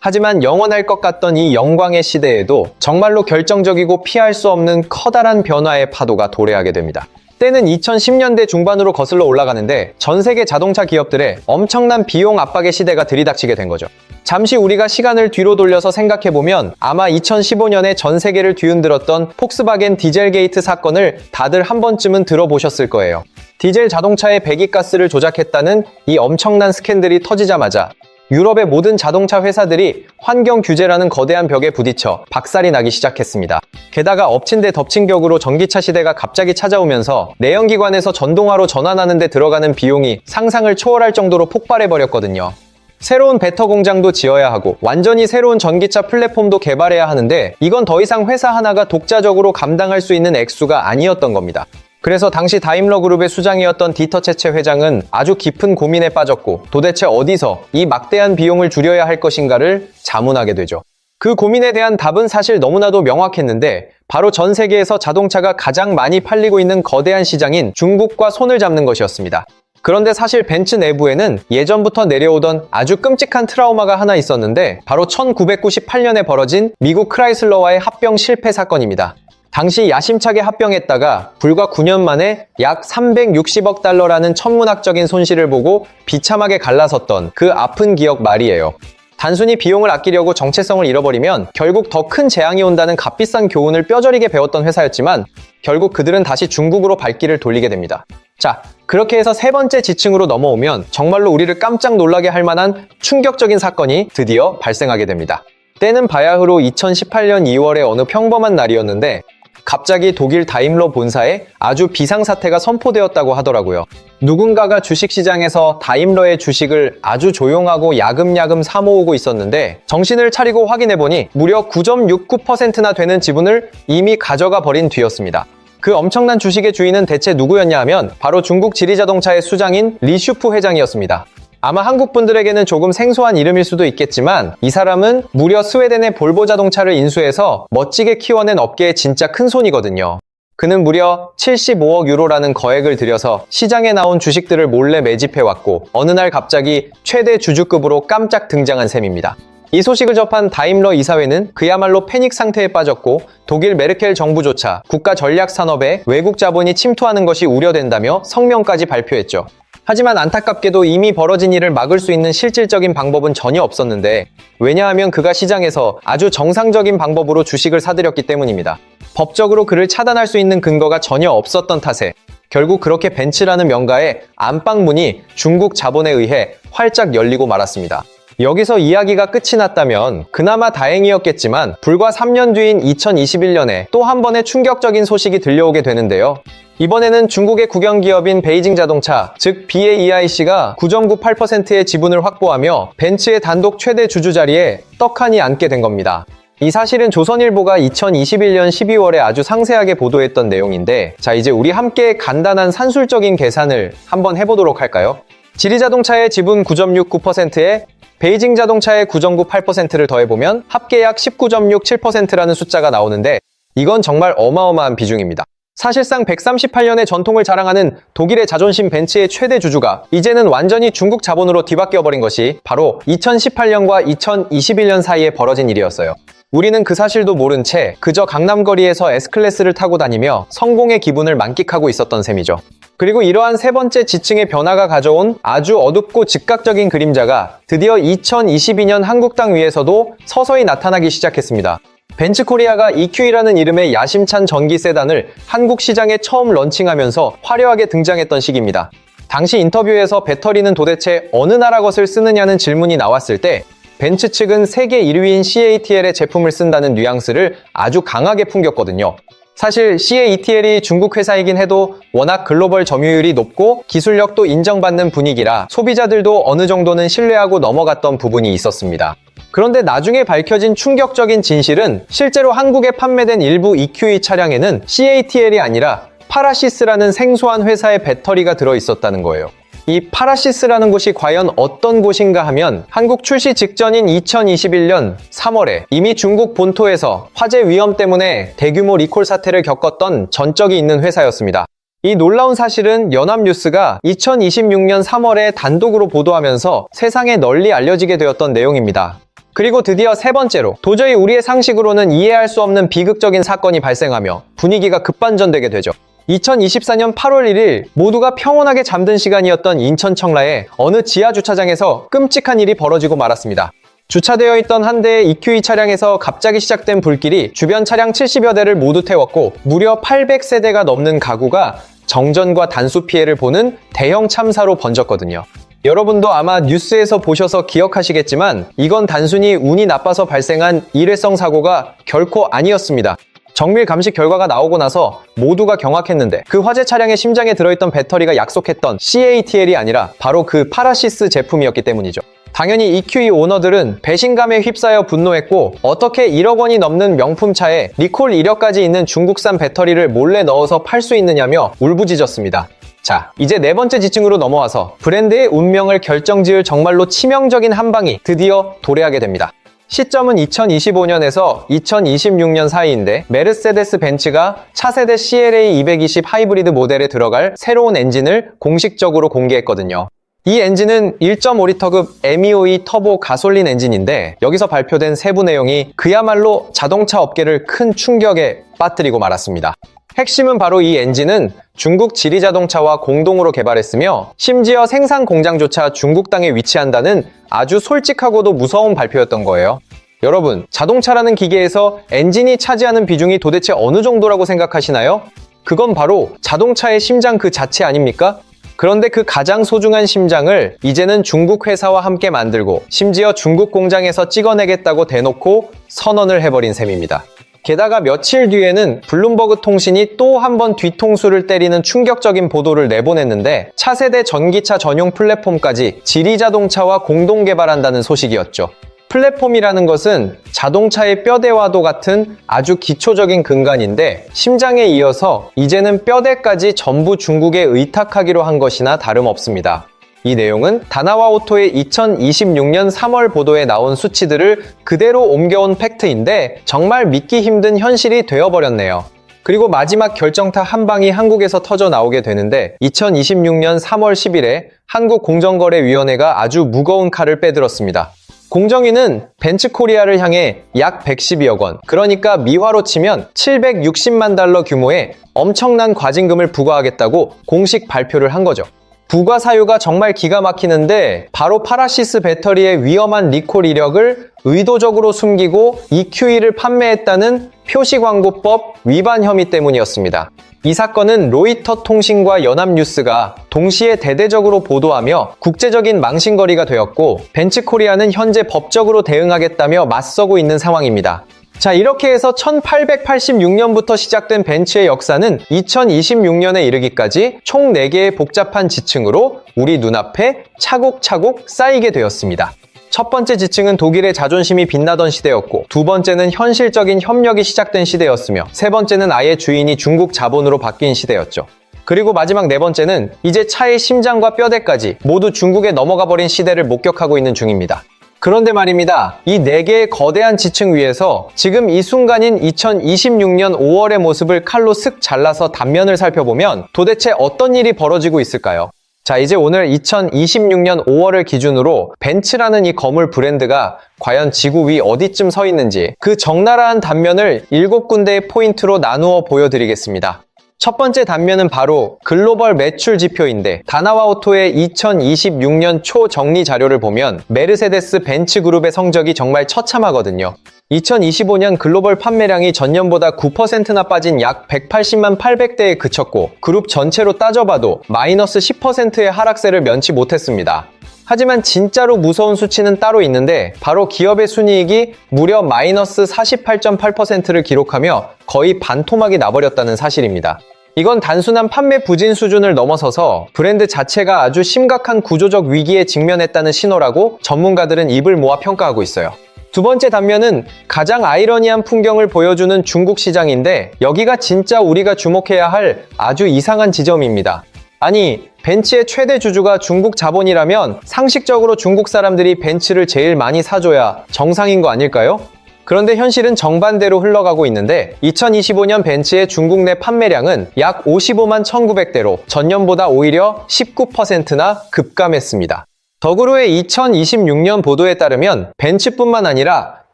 S1: 하지만 영원할 것 같던 이 영광의 시대에도 정말로 결정적이고 피할 수 없는 커다란 변화의 파도가 도래하게 됩니다. 때는 2010년대 중반으로 거슬러 올라가는데, 전 세계 자동차 기업들의 엄청난 비용 압박의 시대가 들이닥치게 된 거죠. 잠시 우리가 시간을 뒤로 돌려서 생각해보면 아마 2015년에 전 세계를 뒤흔들었던 폭스바겐 디젤 게이트 사건을 다들 한 번쯤은 들어보셨을 거예요. 디젤 자동차의 배기가스를 조작했다는 이 엄청난 스캔들이 터지자마자 유럽의 모든 자동차 회사들이 환경 규제라는 거대한 벽에 부딪혀 박살이 나기 시작했습니다. 게다가 엎친 데 덮친 격으로 전기차 시대가 갑자기 찾아오면서 내연기관에서 전동화로 전환하는 데 들어가는 비용이 상상을 초월할 정도로 폭발해버렸거든요. 새로운 배터 공장도 지어야 하고 완전히 새로운 전기차 플랫폼도 개발해야 하는데, 이건 더 이상 회사 하나가 독자적으로 감당할 수 있는 액수가 아니었던 겁니다. 그래서 당시 다임러 그룹의 수장이었던 디터 체체 회장은 아주 깊은 고민에 빠졌고, 도대체 어디서 이 막대한 비용을 줄여야 할 것인가를 자문하게 되죠. 그 고민에 대한 답은 사실 너무나도 명확했는데, 바로 전 세계에서 자동차가 가장 많이 팔리고 있는 거대한 시장인 중국과 손을 잡는 것이었습니다. 그런데 사실 벤츠 내부에는 예전부터 내려오던 아주 끔찍한 트라우마가 하나 있었는데, 바로 1998년에 벌어진 미국 크라이슬러와의 합병 실패 사건입니다. 당시 야심차게 합병했다가 불과 9년 만에 약 360억 달러라는 천문학적인 손실을 보고 비참하게 갈라섰던 그 아픈 기억 말이에요. 단순히 비용을 아끼려고 정체성을 잃어버리면 결국 더 큰 재앙이 온다는 값비싼 교훈을 뼈저리게 배웠던 회사였지만, 결국 그들은 다시 중국으로 발길을 돌리게 됩니다. 자, 그렇게 해서 세 번째 지층으로 넘어오면 정말로 우리를 깜짝 놀라게 할 만한 충격적인 사건이 드디어 발생하게 됩니다. 때는 바야흐로 2018년 2월의 어느 평범한 날이었는데, 갑자기 독일 다임러 본사에 아주 비상사태가 선포되었다고 하더라고요. 누군가가 주식시장에서 다임러의 주식을 아주 조용하고 야금야금 사모으고 있었는데, 정신을 차리고 확인해보니 무려 9.69%나 되는 지분을 이미 가져가 버린 뒤였습니다. 그 엄청난 주식의 주인은 대체 누구였냐 하면 바로 중국 지리자동차의 수장인 리슈프 회장이었습니다. 아마 한국 분들에게는 조금 생소한 이름일 수도 있겠지만, 이 사람은 무려 스웨덴의 볼보 자동차를 인수해서 멋지게 키워낸 업계의 진짜 큰손이거든요. 그는 무려 75억 유로라는 거액을 들여서 시장에 나온 주식들을 몰래 매집해왔고, 어느 날 갑자기 최대 주주급으로 깜짝 등장한 셈입니다. 이 소식을 접한 다임러 이사회는 그야말로 패닉 상태에 빠졌고, 독일 메르켈 정부조차 국가 전략 산업에 외국 자본이 침투하는 것이 우려된다며 성명까지 발표했죠. 하지만 안타깝게도 이미 벌어진 일을 막을 수 있는 실질적인 방법은 전혀 없었는데, 왜냐하면 그가 시장에서 아주 정상적인 방법으로 주식을 사들였기 때문입니다. 법적으로 그를 차단할 수 있는 근거가 전혀 없었던 탓에 결국 그렇게 벤츠라는 명가의 안방문이 중국 자본에 의해 활짝 열리고 말았습니다. 여기서 이야기가 끝이 났다면 그나마 다행이었겠지만, 불과 3년 뒤인 2021년에 또 한 번의 충격적인 소식이 들려오게 되는데요. 이번에는 중국의 국영기업인 베이징 자동차, 즉 BAEIC가 9.98%의 지분을 확보하며 벤츠의 단독 최대 주주 자리에 떡하니 앉게 된 겁니다. 이 사실은 조선일보가 2021년 12월에 아주 상세하게 보도했던 내용인데, 자, 이제 우리 함께 간단한 산술적인 계산을 한번 해보도록 할까요? 지리자동차의 지분 9.69%에 베이징 자동차의 9.98%를 더해보면 합계 약 19.67%라는 숫자가 나오는데, 이건 정말 어마어마한 비중입니다. 사실상 138년의 전통을 자랑하는 독일의 자존심 벤츠의 최대 주주가 이제는 완전히 중국 자본으로 뒤바뀌어버린 것이 바로 2018년과 2021년 사이에 벌어진 일이었어요. 우리는 그 사실도 모른 채 그저 강남거리에서 S클래스를 타고 다니며 성공의 기분을 만끽하고 있었던 셈이죠. 그리고 이러한 세 번째 지층의 변화가 가져온 아주 어둡고 즉각적인 그림자가 드디어 2022년 한국 땅 위에서도 서서히 나타나기 시작했습니다. 벤츠코리아가 EQ이라는 이름의 야심찬 전기 세단을 한국 시장에 처음 런칭하면서 화려하게 등장했던 시기입니다. 당시 인터뷰에서 배터리는 도대체 어느 나라 것을 쓰느냐는 질문이 나왔을 때 벤츠 측은 세계 1위인 CATL의 제품을 쓴다는 뉘앙스를 아주 강하게 풍겼거든요. 사실 CATL이 중국 회사이긴 해도 워낙 글로벌 점유율이 높고 기술력도 인정받는 분위기라 소비자들도 어느 정도는 신뢰하고 넘어갔던 부분이 있었습니다. 그런데 나중에 밝혀진 충격적인 진실은 실제로 한국에 판매된 일부 EQE 차량에는 CATL이 아니라 파라시스라는 생소한 회사의 배터리가 들어있었다는 거예요. 이 파라시스라는 곳이 과연 어떤 곳인가 하면 한국 출시 직전인 2021년 3월에 이미 중국 본토에서 화재 위험 때문에 대규모 리콜 사태를 겪었던 전적이 있는 회사였습니다. 이 놀라운 사실은 연합뉴스가 2026년 3월에 단독으로 보도하면서 세상에 널리 알려지게 되었던 내용입니다. 그리고 드디어 세 번째로 도저히 우리의 상식으로는 이해할 수 없는 비극적인 사건이 발생하며 분위기가 급반전되게 되죠. 2024년 8월 1일 모두가 평온하게 잠든 시간이었던 인천 청라의 어느 지하 주차장에서 끔찍한 일이 벌어지고 말았습니다. 주차되어 있던 한 대의 EQE 차량에서 갑자기 시작된 불길이 주변 차량 70여 대를 모두 태웠고 무려 800세대가 넘는 가구가 정전과 단수 피해를 보는 대형 참사로 번졌거든요. 여러분도 아마 뉴스에서 보셔서 기억하시겠지만 이건 단순히 운이 나빠서 발생한 일회성 사고가 결코 아니었습니다. 정밀 감식 결과가 나오고 나서 모두가 경악했는데 그 화재 차량의 심장에 들어있던 배터리가 약속했던 CATL이 아니라 바로 그 파라시스 제품이었기 때문이죠. 당연히 EQE 오너들은 배신감에 휩싸여 분노했고 어떻게 1억 원이 넘는 명품차에 리콜 이력까지 있는 중국산 배터리를 몰래 넣어서 팔 수 있느냐며 울부짖었습니다. 자, 이제 네 번째 지층으로 넘어와서 브랜드의 운명을 결정지을 정말로 치명적인 한 방이 드디어 도래하게 됩니다. 시점은 2025년에서 2026년 사이인데 메르세데스 벤츠가 차세대 CLA 220 하이브리드 모델에 들어갈 새로운 엔진을 공식적으로 공개했거든요. 이 엔진은 1.5리터급 MEOE 터보 가솔린 엔진인데 여기서 발표된 세부 내용이 그야말로 자동차 업계를 큰 충격에 빠뜨리고 말았습니다. 핵심은 바로 이 엔진은 중국 지리자동차와 공동으로 개발했으며 심지어 생산 공장조차 중국 땅에 위치한다는 아주 솔직하고도 무서운 발표였던 거예요. 여러분, 자동차라는 기계에서 엔진이 차지하는 비중이 도대체 어느 정도라고 생각하시나요? 그건 바로 자동차의 심장 그 자체 아닙니까? 그런데 그 가장 소중한 심장을 이제는 중국 회사와 함께 만들고 심지어 중국 공장에서 찍어내겠다고 대놓고 선언을 해버린 셈입니다. 게다가 며칠 뒤에는 블룸버그 통신이 또 한 번 뒤통수를 때리는 충격적인 보도를 내보냈는데 차세대 전기차 전용 플랫폼까지 지리자동차와 공동 개발한다는 소식이었죠. 플랫폼이라는 것은 자동차의 뼈대와도 같은 아주 기초적인 근간인데 심장에 이어서 이제는 뼈대까지 전부 중국에 의탁하기로 한 것이나 다름없습니다. 이 내용은 다나와 오토의 2026년 3월 보도에 나온 수치들을 그대로 옮겨온 팩트인데 정말 믿기 힘든 현실이 되어버렸네요. 그리고 마지막 결정타 한 방이 한국에서 터져 나오게 되는데 2026년 3월 10일에 한국공정거래위원회가 아주 무거운 칼을 빼들었습니다. 공정위는 벤츠코리아를 향해 약 112억 원, 그러니까 미화로 치면 760만 달러 규모의 엄청난 과징금을 부과하겠다고 공식 발표를 한 거죠. 부과 사유가 정말 기가 막히는데 바로 파라시스 배터리의 위험한 리콜 이력을 의도적으로 숨기고 EQE를 판매했다는 표시광고법 위반 혐의 때문이었습니다. 이 사건은 로이터 통신과 연합뉴스가 동시에 대대적으로 보도하며 국제적인 망신거리가 되었고 벤츠코리아는 현재 법적으로 대응하겠다며 맞서고 있는 상황입니다. 자, 이렇게 해서 1886년부터 시작된 벤츠의 역사는 2026년에 이르기까지 총 4개의 복잡한 지층으로 우리 눈앞에 차곡차곡 쌓이게 되었습니다. 첫 번째 지층은 독일의 자존심이 빛나던 시대였고, 두 번째는 현실적인 협력이 시작된 시대였으며, 세 번째는 아예 주인이 중국 자본으로 바뀐 시대였죠. 그리고 마지막 네 번째는 이제 차의 심장과 뼈대까지 모두 중국에 넘어가 버린 시대를 목격하고 있는 중입니다. 그런데 말입니다. 이 4개의 거대한 지층 위에서 지금 이 순간인 2026년 5월의 모습을 칼로 슥 잘라서 단면을 살펴보면 도대체 어떤 일이 벌어지고 있을까요? 자, 이제 오늘 2026년 5월을 기준으로 벤츠라는 이 거물 브랜드가 과연 지구 위 어디쯤 서 있는지 그 적나라한 단면을 7군데의 포인트로 나누어 보여드리겠습니다. 첫 번째 단면은 바로 글로벌 매출 지표인데 다나와 오토의 2026년 초 정리 자료를 보면 메르세데스 벤츠 그룹의 성적이 정말 처참하거든요. 2025년 글로벌 판매량이 전년보다 9%나 빠진 약 180만 800대에 그쳤고 그룹 전체로 따져봐도 마이너스 10%의 하락세를 면치 못했습니다. 하지만 진짜로 무서운 수치는 따로 있는데 바로 기업의 순이익이 무려 마이너스 48.8%를 기록하며 거의 반토막이 나버렸다는 사실입니다. 이건 단순한 판매 부진 수준을 넘어서서 브랜드 자체가 아주 심각한 구조적 위기에 직면했다는 신호라고 전문가들은 입을 모아 평가하고 있어요. 두 번째 단면은 가장 아이러니한 풍경을 보여주는 중국 시장인데 여기가 진짜 우리가 주목해야 할 아주 이상한 지점입니다. 아니, 벤츠의 최대 주주가 중국 자본이라면 상식적으로 중국 사람들이 벤츠를 제일 많이 사줘야 정상인 거 아닐까요? 그런데 현실은 정반대로 흘러가고 있는데 2025년 벤츠의 중국 내 판매량은 약 55만 1900대로 전년보다 오히려 19%나 급감했습니다. 더그로의 2026년 보도에 따르면 벤츠뿐만 아니라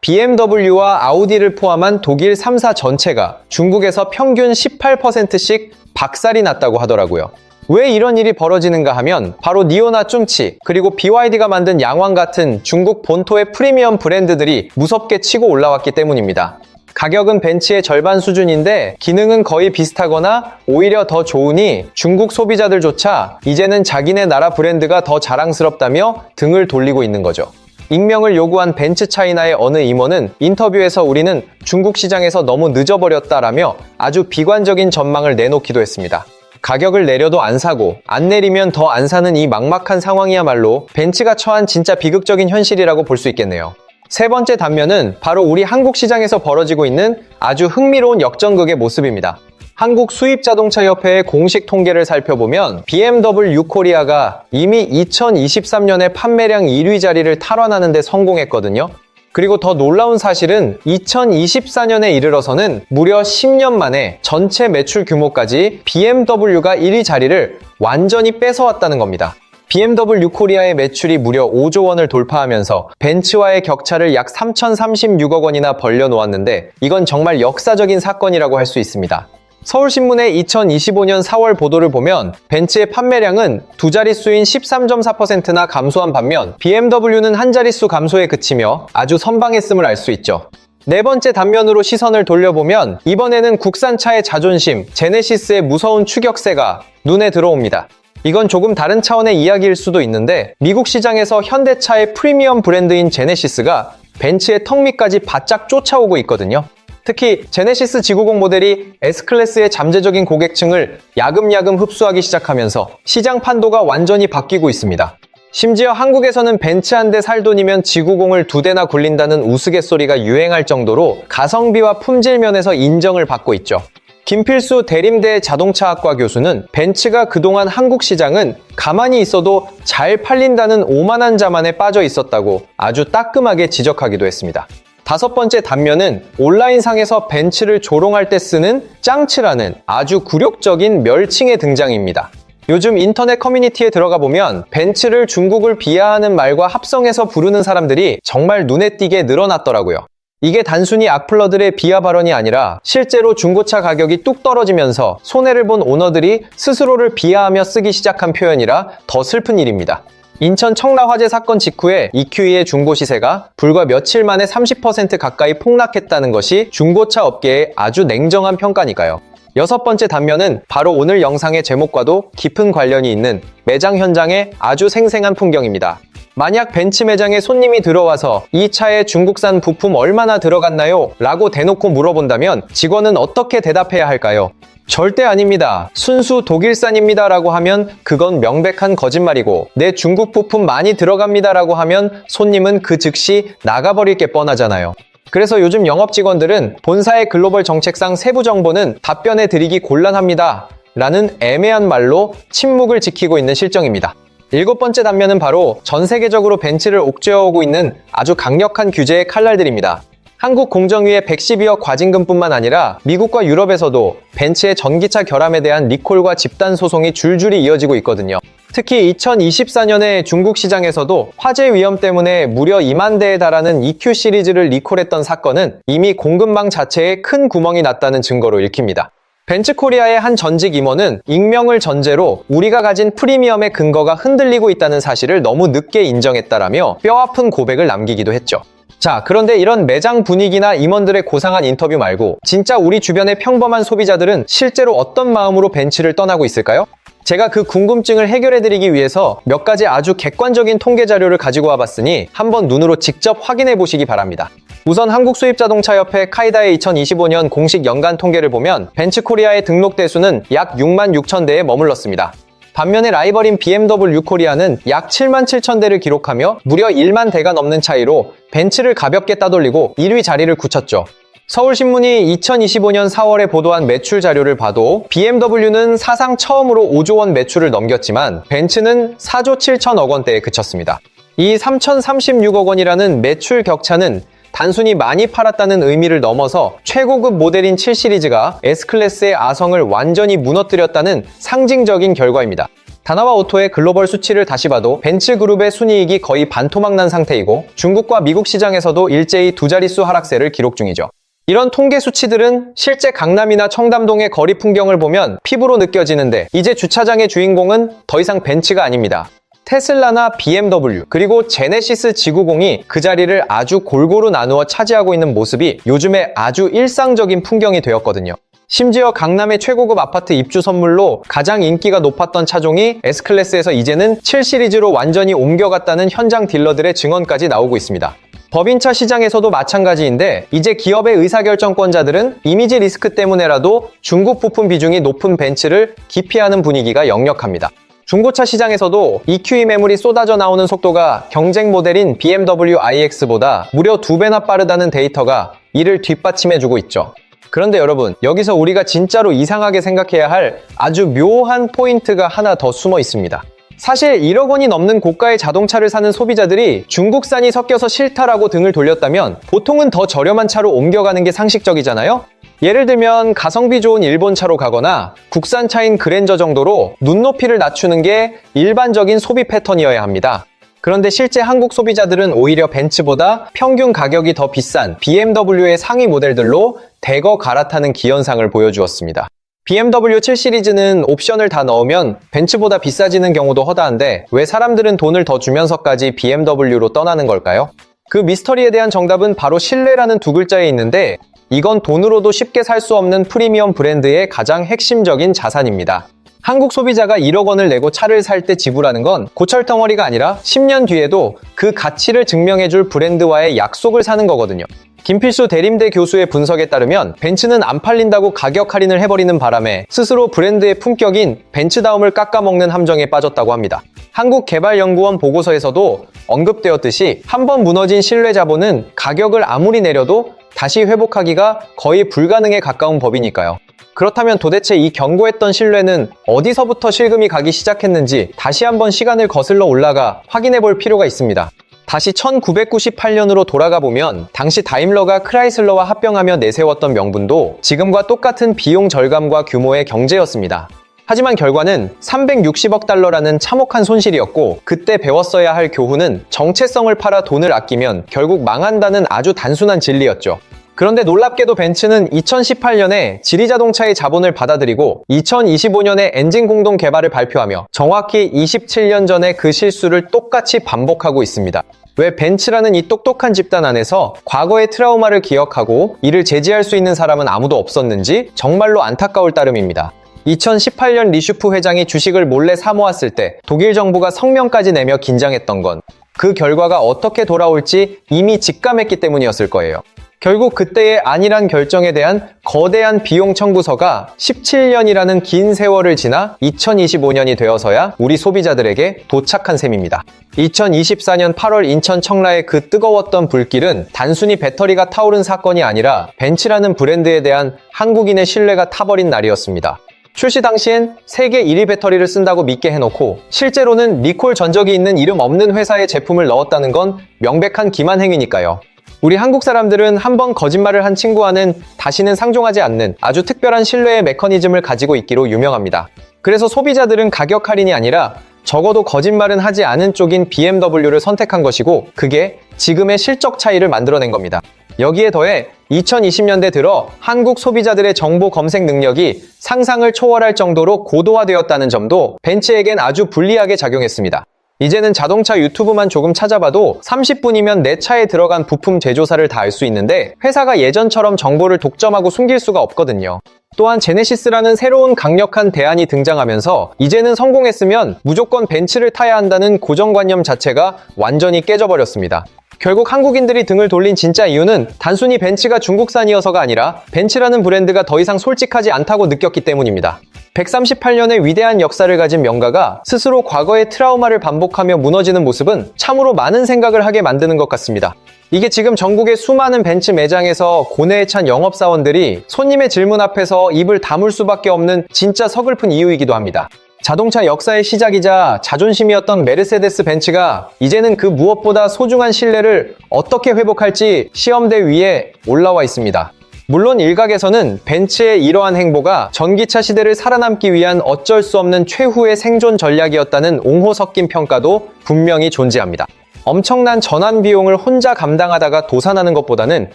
S1: BMW와 아우디를 포함한 독일 3사 전체가 중국에서 평균 18%씩 박살이 났다고 하더라고요. 왜 이런 일이 벌어지는가 하면 바로 니오나 쭝치 그리고 BYD가 만든 양왕 같은 중국 본토의 프리미엄 브랜드들이 무섭게 치고 올라왔기 때문입니다. 가격은 벤츠의 절반 수준인데 기능은 거의 비슷하거나 오히려 더 좋으니 중국 소비자들조차 이제는 자기네 나라 브랜드가 더 자랑스럽다며 등을 돌리고 있는 거죠. 익명을 요구한 벤츠 차이나의 어느 임원은 인터뷰에서 우리는 중국 시장에서 너무 늦어버렸다라며 아주 비관적인 전망을 내놓기도 했습니다. 가격을 내려도 안 사고 안 내리면 더 안 사는 이 막막한 상황이야말로 벤츠가 처한 진짜 비극적인 현실이라고 볼 수 있겠네요. 세 번째 단면은 바로 우리 한국 시장에서 벌어지고 있는 아주 흥미로운 역전극의 모습입니다. 한국 수입자동차협회의 공식 통계를 살펴보면 BMW 코리아가 이미 2023년에 판매량 1위 자리를 탈환하는 데 성공했거든요. 그리고 더 놀라운 사실은 2024년에 이르러서는 무려 10년 만에 전체 매출 규모까지 BMW가 1위 자리를 완전히 뺏어왔다는 겁니다. BMW 코리아의 매출이 무려 5조 원을 돌파하면서 벤츠와의 격차를 약 3,036억 원이나 벌려놓았는데 이건 정말 역사적인 사건이라고 할 수 있습니다. 서울신문의 2025년 4월 보도를 보면 벤츠의 판매량은 두 자릿수인 13.4%나 감소한 반면 BMW는 한 자릿수 감소에 그치며 아주 선방했음을 알 수 있죠. 네 번째 단면으로 시선을 돌려보면 이번에는 국산차의 자존심, 제네시스의 무서운 추격세가 눈에 들어옵니다. 이건 조금 다른 차원의 이야기일 수도 있는데 미국 시장에서 현대차의 프리미엄 브랜드인 제네시스가 벤츠의 턱 밑까지 바짝 쫓아오고 있거든요. 특히 제네시스 지구공 모델이 S클래스의 잠재적인 고객층을 야금야금 흡수하기 시작하면서 시장 판도가 완전히 바뀌고 있습니다. 심지어 한국에서는 벤츠 한 대 살 돈이면 지구공을 2대나 굴린다는 우스갯소리가 유행할 정도로 가성비와 품질 면에서 인정을 받고 있죠. 김필수 대림대 자동차학과 교수는 벤츠가 그동안 한국 시장은 가만히 있어도 잘 팔린다는 오만한 자만에 빠져 있었다고 아주 따끔하게 지적하기도 했습니다. 다섯 번째 단면은 온라인상에서 벤츠를 조롱할 때 쓰는 짱츠라는 아주 굴욕적인 멸칭의 등장입니다. 요즘 인터넷 커뮤니티에 들어가 보면 벤츠를 중국을 비하하는 말과 합성해서 부르는 사람들이 정말 눈에 띄게 늘어났더라고요. 이게 단순히 악플러들의 비하 발언이 아니라 실제로 중고차 가격이 뚝 떨어지면서 손해를 본 오너들이 스스로를 비하하며 쓰기 시작한 표현이라 더 슬픈 일입니다. 인천 청라 화재 사건 직후에 EQE의 중고 시세가 불과 며칠 만에 30% 가까이 폭락했다는 것이 중고차 업계의 아주 냉정한 평가니까요. 여섯 번째 단면은 바로 오늘 영상의 제목과도 깊은 관련이 있는 매장 현장의 아주 생생한 풍경입니다. 만약 벤츠 매장에 손님이 들어와서 이 차에 중국산 부품 얼마나 들어갔나요? 라고 대놓고 물어본다면 직원은 어떻게 대답해야 할까요? 절대 아닙니다. 순수 독일산입니다 라고 하면 그건 명백한 거짓말이고 내 중국 부품 많이 들어갑니다 라고 하면 손님은 그 즉시 나가버릴 게 뻔하잖아요. 그래서 요즘 영업 직원들은 본사의 글로벌 정책상 세부 정보는 답변해 드리기 곤란합니다 라는 애매한 말로 침묵을 지키고 있는 실정입니다. 일곱 번째 단면은 바로 전 세계적으로 벤츠를 옥죄어오고 있는 아주 강력한 규제의 칼날들입니다. 한국 공정위의 112억 과징금뿐만 아니라 미국과 유럽에서도 벤츠의 전기차 결함에 대한 리콜과 집단 소송이 줄줄이 이어지고 있거든요. 특히 2024년에 중국 시장에서도 화재 위험 때문에 무려 2만 대에 달하는 EQ 시리즈를 리콜했던 사건은 이미 공급망 자체에 큰 구멍이 났다는 증거로 읽힙니다. 벤츠코리아의 한 전직 임원은 익명을 전제로 우리가 가진 프리미엄의 근거가 흔들리고 있다는 사실을 너무 늦게 인정했다라며 뼈아픈 고백을 남기기도 했죠. 자, 그런데 이런 매장 분위기나 임원들의 고상한 인터뷰 말고 진짜 우리 주변의 평범한 소비자들은 실제로 어떤 마음으로 벤츠를 떠나고 있을까요? 제가 그 궁금증을 해결해드리기 위해서 몇 가지 아주 객관적인 통계 자료를 가지고 와봤으니 한번 눈으로 직접 확인해 보시기 바랍니다. 우선 한국수입자동차협회 카이다의 2025년 공식 연간 통계를 보면 벤츠코리아의 등록 대수는 약 6만 6천 대에 머물렀습니다. 반면에 라이벌인 BMW 코리아는 약 7만 7천 대를 기록하며 무려 1만 대가 넘는 차이로 벤츠를 가볍게 따돌리고 1위 자리를 굳혔죠. 서울신문이 2025년 4월에 보도한 매출 자료를 봐도 BMW는 사상 처음으로 5조 원 매출을 넘겼지만 벤츠는 4조 7천억 원대에 그쳤습니다. 이 3,036억 원이라는 매출 격차는 단순히 많이 팔았다는 의미를 넘어서 최고급 모델인 7 시리즈가 S클래스의 아성을 완전히 무너뜨렸다는 상징적인 결과입니다. 다나와 오토의 글로벌 수치를 다시 봐도 벤츠그룹의 순이익이 거의 반토막난 상태이고 중국과 미국 시장에서도 일제히 두 자릿수 하락세를 기록 중이죠. 이런 통계 수치들은 실제 강남이나 청담동의 거리 풍경을 보면 피부로 느껴지는데 이제 주차장의 주인공은 더 이상 벤츠가 아닙니다. 테슬라나 BMW 그리고 제네시스 지구공이 그 자리를 아주 골고루 나누어 차지하고 있는 모습이 요즘에 아주 일상적인 풍경이 되었거든요. 심지어 강남의 최고급 아파트 입주 선물로 가장 인기가 높았던 차종이 S클래스에서 이제는 7 시리즈로 완전히 옮겨갔다는 현장 딜러들의 증언까지 나오고 있습니다. 법인차 시장에서도 마찬가지인데 이제 기업의 의사결정권자들은 이미지 리스크 때문에라도 중국 부품 비중이 높은 벤츠를 기피하는 분위기가 역력합니다. 중고차 시장에서도 EQE 매물이 쏟아져 나오는 속도가 경쟁 모델인 BMW iX보다 무려 2배나 빠르다는 데이터가 이를 뒷받침해주고 있죠. 그런데 여러분, 여기서 우리가 진짜로 이상하게 생각해야 할 아주 묘한 포인트가 하나 더 숨어 있습니다. 사실 1억 원이 넘는 고가의 자동차를 사는 소비자들이 중국산이 섞여서 싫다라고 등을 돌렸다면 보통은 더 저렴한 차로 옮겨가는 게 상식적이잖아요? 예를 들면 가성비 좋은 일본 차로 가거나 국산 차인 그랜저 정도로 눈높이를 낮추는 게 일반적인 소비 패턴이어야 합니다. 그런데 실제 한국 소비자들은 오히려 벤츠보다 평균 가격이 더 비싼 BMW의 상위 모델들로 대거 갈아타는 기현상을 보여주었습니다. BMW 7 시리즈는 옵션을 다 넣으면 벤츠보다 비싸지는 경우도 허다한데 왜 사람들은 돈을 더 주면서까지 BMW로 떠나는 걸까요? 그 미스터리에 대한 정답은 바로 신뢰라는 두 글자에 있는데 이건 돈으로도 쉽게 살 수 없는 프리미엄 브랜드의 가장 핵심적인 자산입니다. 한국 소비자가 1억 원을 내고 차를 살 때 지불하는 건 고철덩어리가 아니라 10년 뒤에도 그 가치를 증명해줄 브랜드와의 약속을 사는 거거든요. 김필수 대림대 교수의 분석에 따르면 벤츠는 안 팔린다고 가격 할인을 해버리는 바람에 스스로 브랜드의 품격인 벤츠다움을 깎아먹는 함정에 빠졌다고 합니다. 한국개발연구원 보고서에서도 언급되었듯이 한번 무너진 신뢰 자본은 가격을 아무리 내려도 다시 회복하기가 거의 불가능에 가까운 법이니까요. 그렇다면 도대체 이 견고했던 신뢰는 어디서부터 실금이 가기 시작했는지 다시 한번 시간을 거슬러 올라가 확인해 볼 필요가 있습니다. 다시 1998년으로 돌아가 보면 당시 다임러가 크라이슬러와 합병하며 내세웠던 명분도 지금과 똑같은 비용 절감과 규모의 경제였습니다. 하지만 결과는 360억 달러라는 참혹한 손실이었고 그때 배웠어야 할 교훈은 정체성을 팔아 돈을 아끼면 결국 망한다는 아주 단순한 진리였죠. 그런데 놀랍게도 벤츠는 2018년에 지리자동차의 자본을 받아들이고 2025년에 엔진 공동 개발을 발표하며 정확히 27년 전에 그 실수를 똑같이 반복하고 있습니다. 왜 벤츠라는 이 똑똑한 집단 안에서 과거의 트라우마를 기억하고 이를 제지할 수 있는 사람은 아무도 없었는지 정말로 안타까울 따름입니다. 2018년 리슈프 회장이 주식을 몰래 사모았을 때 독일 정부가 성명까지 내며 긴장했던 건 그 결과가 어떻게 돌아올지 이미 직감했기 때문이었을 거예요. 결국 그때의 안일한 결정에 대한 거대한 비용 청구서가 17년이라는 긴 세월을 지나 2025년이 되어서야 우리 소비자들에게 도착한 셈입니다. 2024년 8월 인천 청라의 그 뜨거웠던 불길은 단순히 배터리가 타오른 사건이 아니라 벤츠라는 브랜드에 대한 한국인의 신뢰가 타버린 날이었습니다. 출시 당시엔 세계 1위 배터리를 쓴다고 믿게 해놓고 실제로는 리콜 전적이 있는 이름 없는 회사의 제품을 넣었다는 건 명백한 기만 행위니까요. 우리 한국 사람들은 한번 거짓말을 한 친구와는 다시는 상종하지 않는 아주 특별한 신뢰의 메커니즘을 가지고 있기로 유명합니다. 그래서 소비자들은 가격 할인이 아니라 적어도 거짓말은 하지 않은 쪽인 BMW를 선택한 것이고 그게 지금의 실적 차이를 만들어낸 겁니다. 여기에 더해 2020년대 들어 한국 소비자들의 정보 검색 능력이 상상을 초월할 정도로 고도화되었다는 점도 벤츠에겐 아주 불리하게 작용했습니다. 이제는 자동차 유튜브만 조금 찾아봐도 30분이면 내 차에 들어간 부품 제조사를 다 알 수 있는데 회사가 예전처럼 정보를 독점하고 숨길 수가 없거든요. 또한 제네시스라는 새로운 강력한 대안이 등장하면서 이제는 성공했으면 무조건 벤츠를 타야 한다는 고정관념 자체가 완전히 깨져버렸습니다. 결국 한국인들이 등을 돌린 진짜 이유는 단순히 벤츠가 중국산이어서가 아니라 벤츠라는 브랜드가 더 이상 솔직하지 않다고 느꼈기 때문입니다. 138년의 위대한 역사를 가진 명가가 스스로 과거의 트라우마를 반복하며 무너지는 모습은 참으로 많은 생각을 하게 만드는 것 같습니다. 이게 지금 전국의 수많은 벤츠 매장에서 고뇌에 찬 영업사원들이 손님의 질문 앞에서 입을 다물 수밖에 없는 진짜 서글픈 이유이기도 합니다. 자동차 역사의 시작이자 자존심이었던 메르세데스 벤츠가 이제는 그 무엇보다 소중한 신뢰를 어떻게 회복할지 시험대 위에 올라와 있습니다. 물론 일각에서는 벤츠의 이러한 행보가 전기차 시대를 살아남기 위한 어쩔 수 없는 최후의 생존 전략이었다는 옹호 섞인 평가도 분명히 존재합니다. 엄청난 전환 비용을 혼자 감당하다가 도산하는 것보다는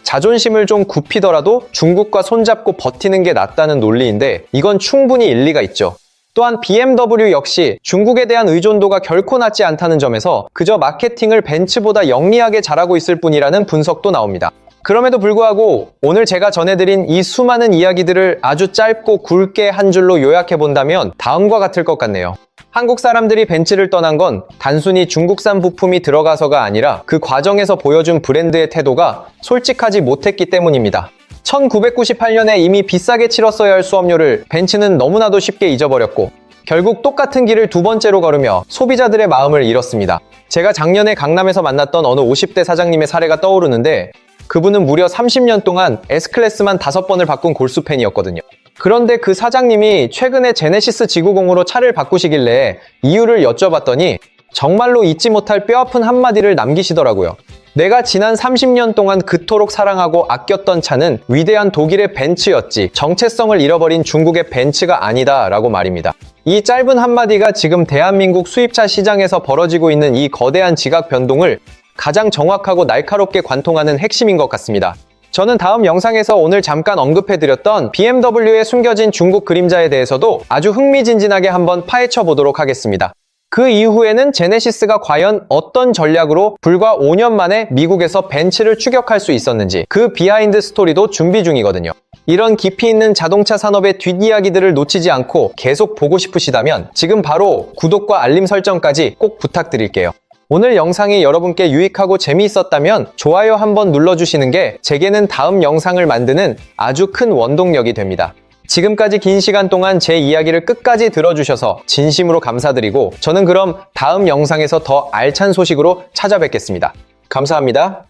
S1: 자존심을 좀 굽히더라도 중국과 손잡고 버티는 게 낫다는 논리인데 이건 충분히 일리가 있죠. 또한 BMW 역시 중국에 대한 의존도가 결코 낮지 않다는 점에서 그저 마케팅을 벤츠보다 영리하게 잘하고 있을 뿐이라는 분석도 나옵니다. 그럼에도 불구하고 오늘 제가 전해드린 이 수많은 이야기들을 아주 짧고 굵게 한 줄로 요약해본다면 다음과 같을 것 같네요. 한국 사람들이 벤츠를 떠난 건 단순히 중국산 부품이 들어가서가 아니라 그 과정에서 보여준 브랜드의 태도가 솔직하지 못했기 때문입니다. 1998년에 이미 비싸게 치렀어야 할 수업료를 벤츠는 너무나도 쉽게 잊어버렸고 결국 똑같은 길을 두 번째로 걸으며 소비자들의 마음을 잃었습니다. 제가 작년에 강남에서 만났던 어느 50대 사장님의 사례가 떠오르는데 그분은 무려 30년 동안 S클래스만 5번을 바꾼 골수팬이었거든요. 그런데 그 사장님이 최근에 제네시스 지구공으로 차를 바꾸시길래 이유를 여쭤봤더니 정말로 잊지 못할 뼈아픈 한마디를 남기시더라고요. 내가 지난 30년 동안 그토록 사랑하고 아꼈던 차는 위대한 독일의 벤츠였지 정체성을 잃어버린 중국의 벤츠가 아니다 라고 말입니다. 이 짧은 한마디가 지금 대한민국 수입차 시장에서 벌어지고 있는 이 거대한 지각 변동을 가장 정확하고 날카롭게 관통하는 핵심인 것 같습니다. 저는 다음 영상에서 오늘 잠깐 언급해드렸던 BMW의 숨겨진 중국 그림자에 대해서도 아주 흥미진진하게 한번 파헤쳐 보도록 하겠습니다. 그 이후에는 제네시스가 과연 어떤 전략으로 불과 5년 만에 미국에서 벤츠를 추격할 수 있었는지 그 비하인드 스토리도 준비 중이거든요. 이런 깊이 있는 자동차 산업의 뒷이야기들을 놓치지 않고 계속 보고 싶으시다면 지금 바로 구독과 알림 설정까지 꼭 부탁드릴게요. 오늘 영상이 여러분께 유익하고 재미있었다면 좋아요 한번 눌러주시는 게 제게는 다음 영상을 만드는 아주 큰 원동력이 됩니다. 지금까지 긴 시간 동안 제 이야기를 끝까지 들어주셔서 진심으로 감사드리고 저는 그럼 다음 영상에서 더 알찬 소식으로 찾아뵙겠습니다. 감사합니다.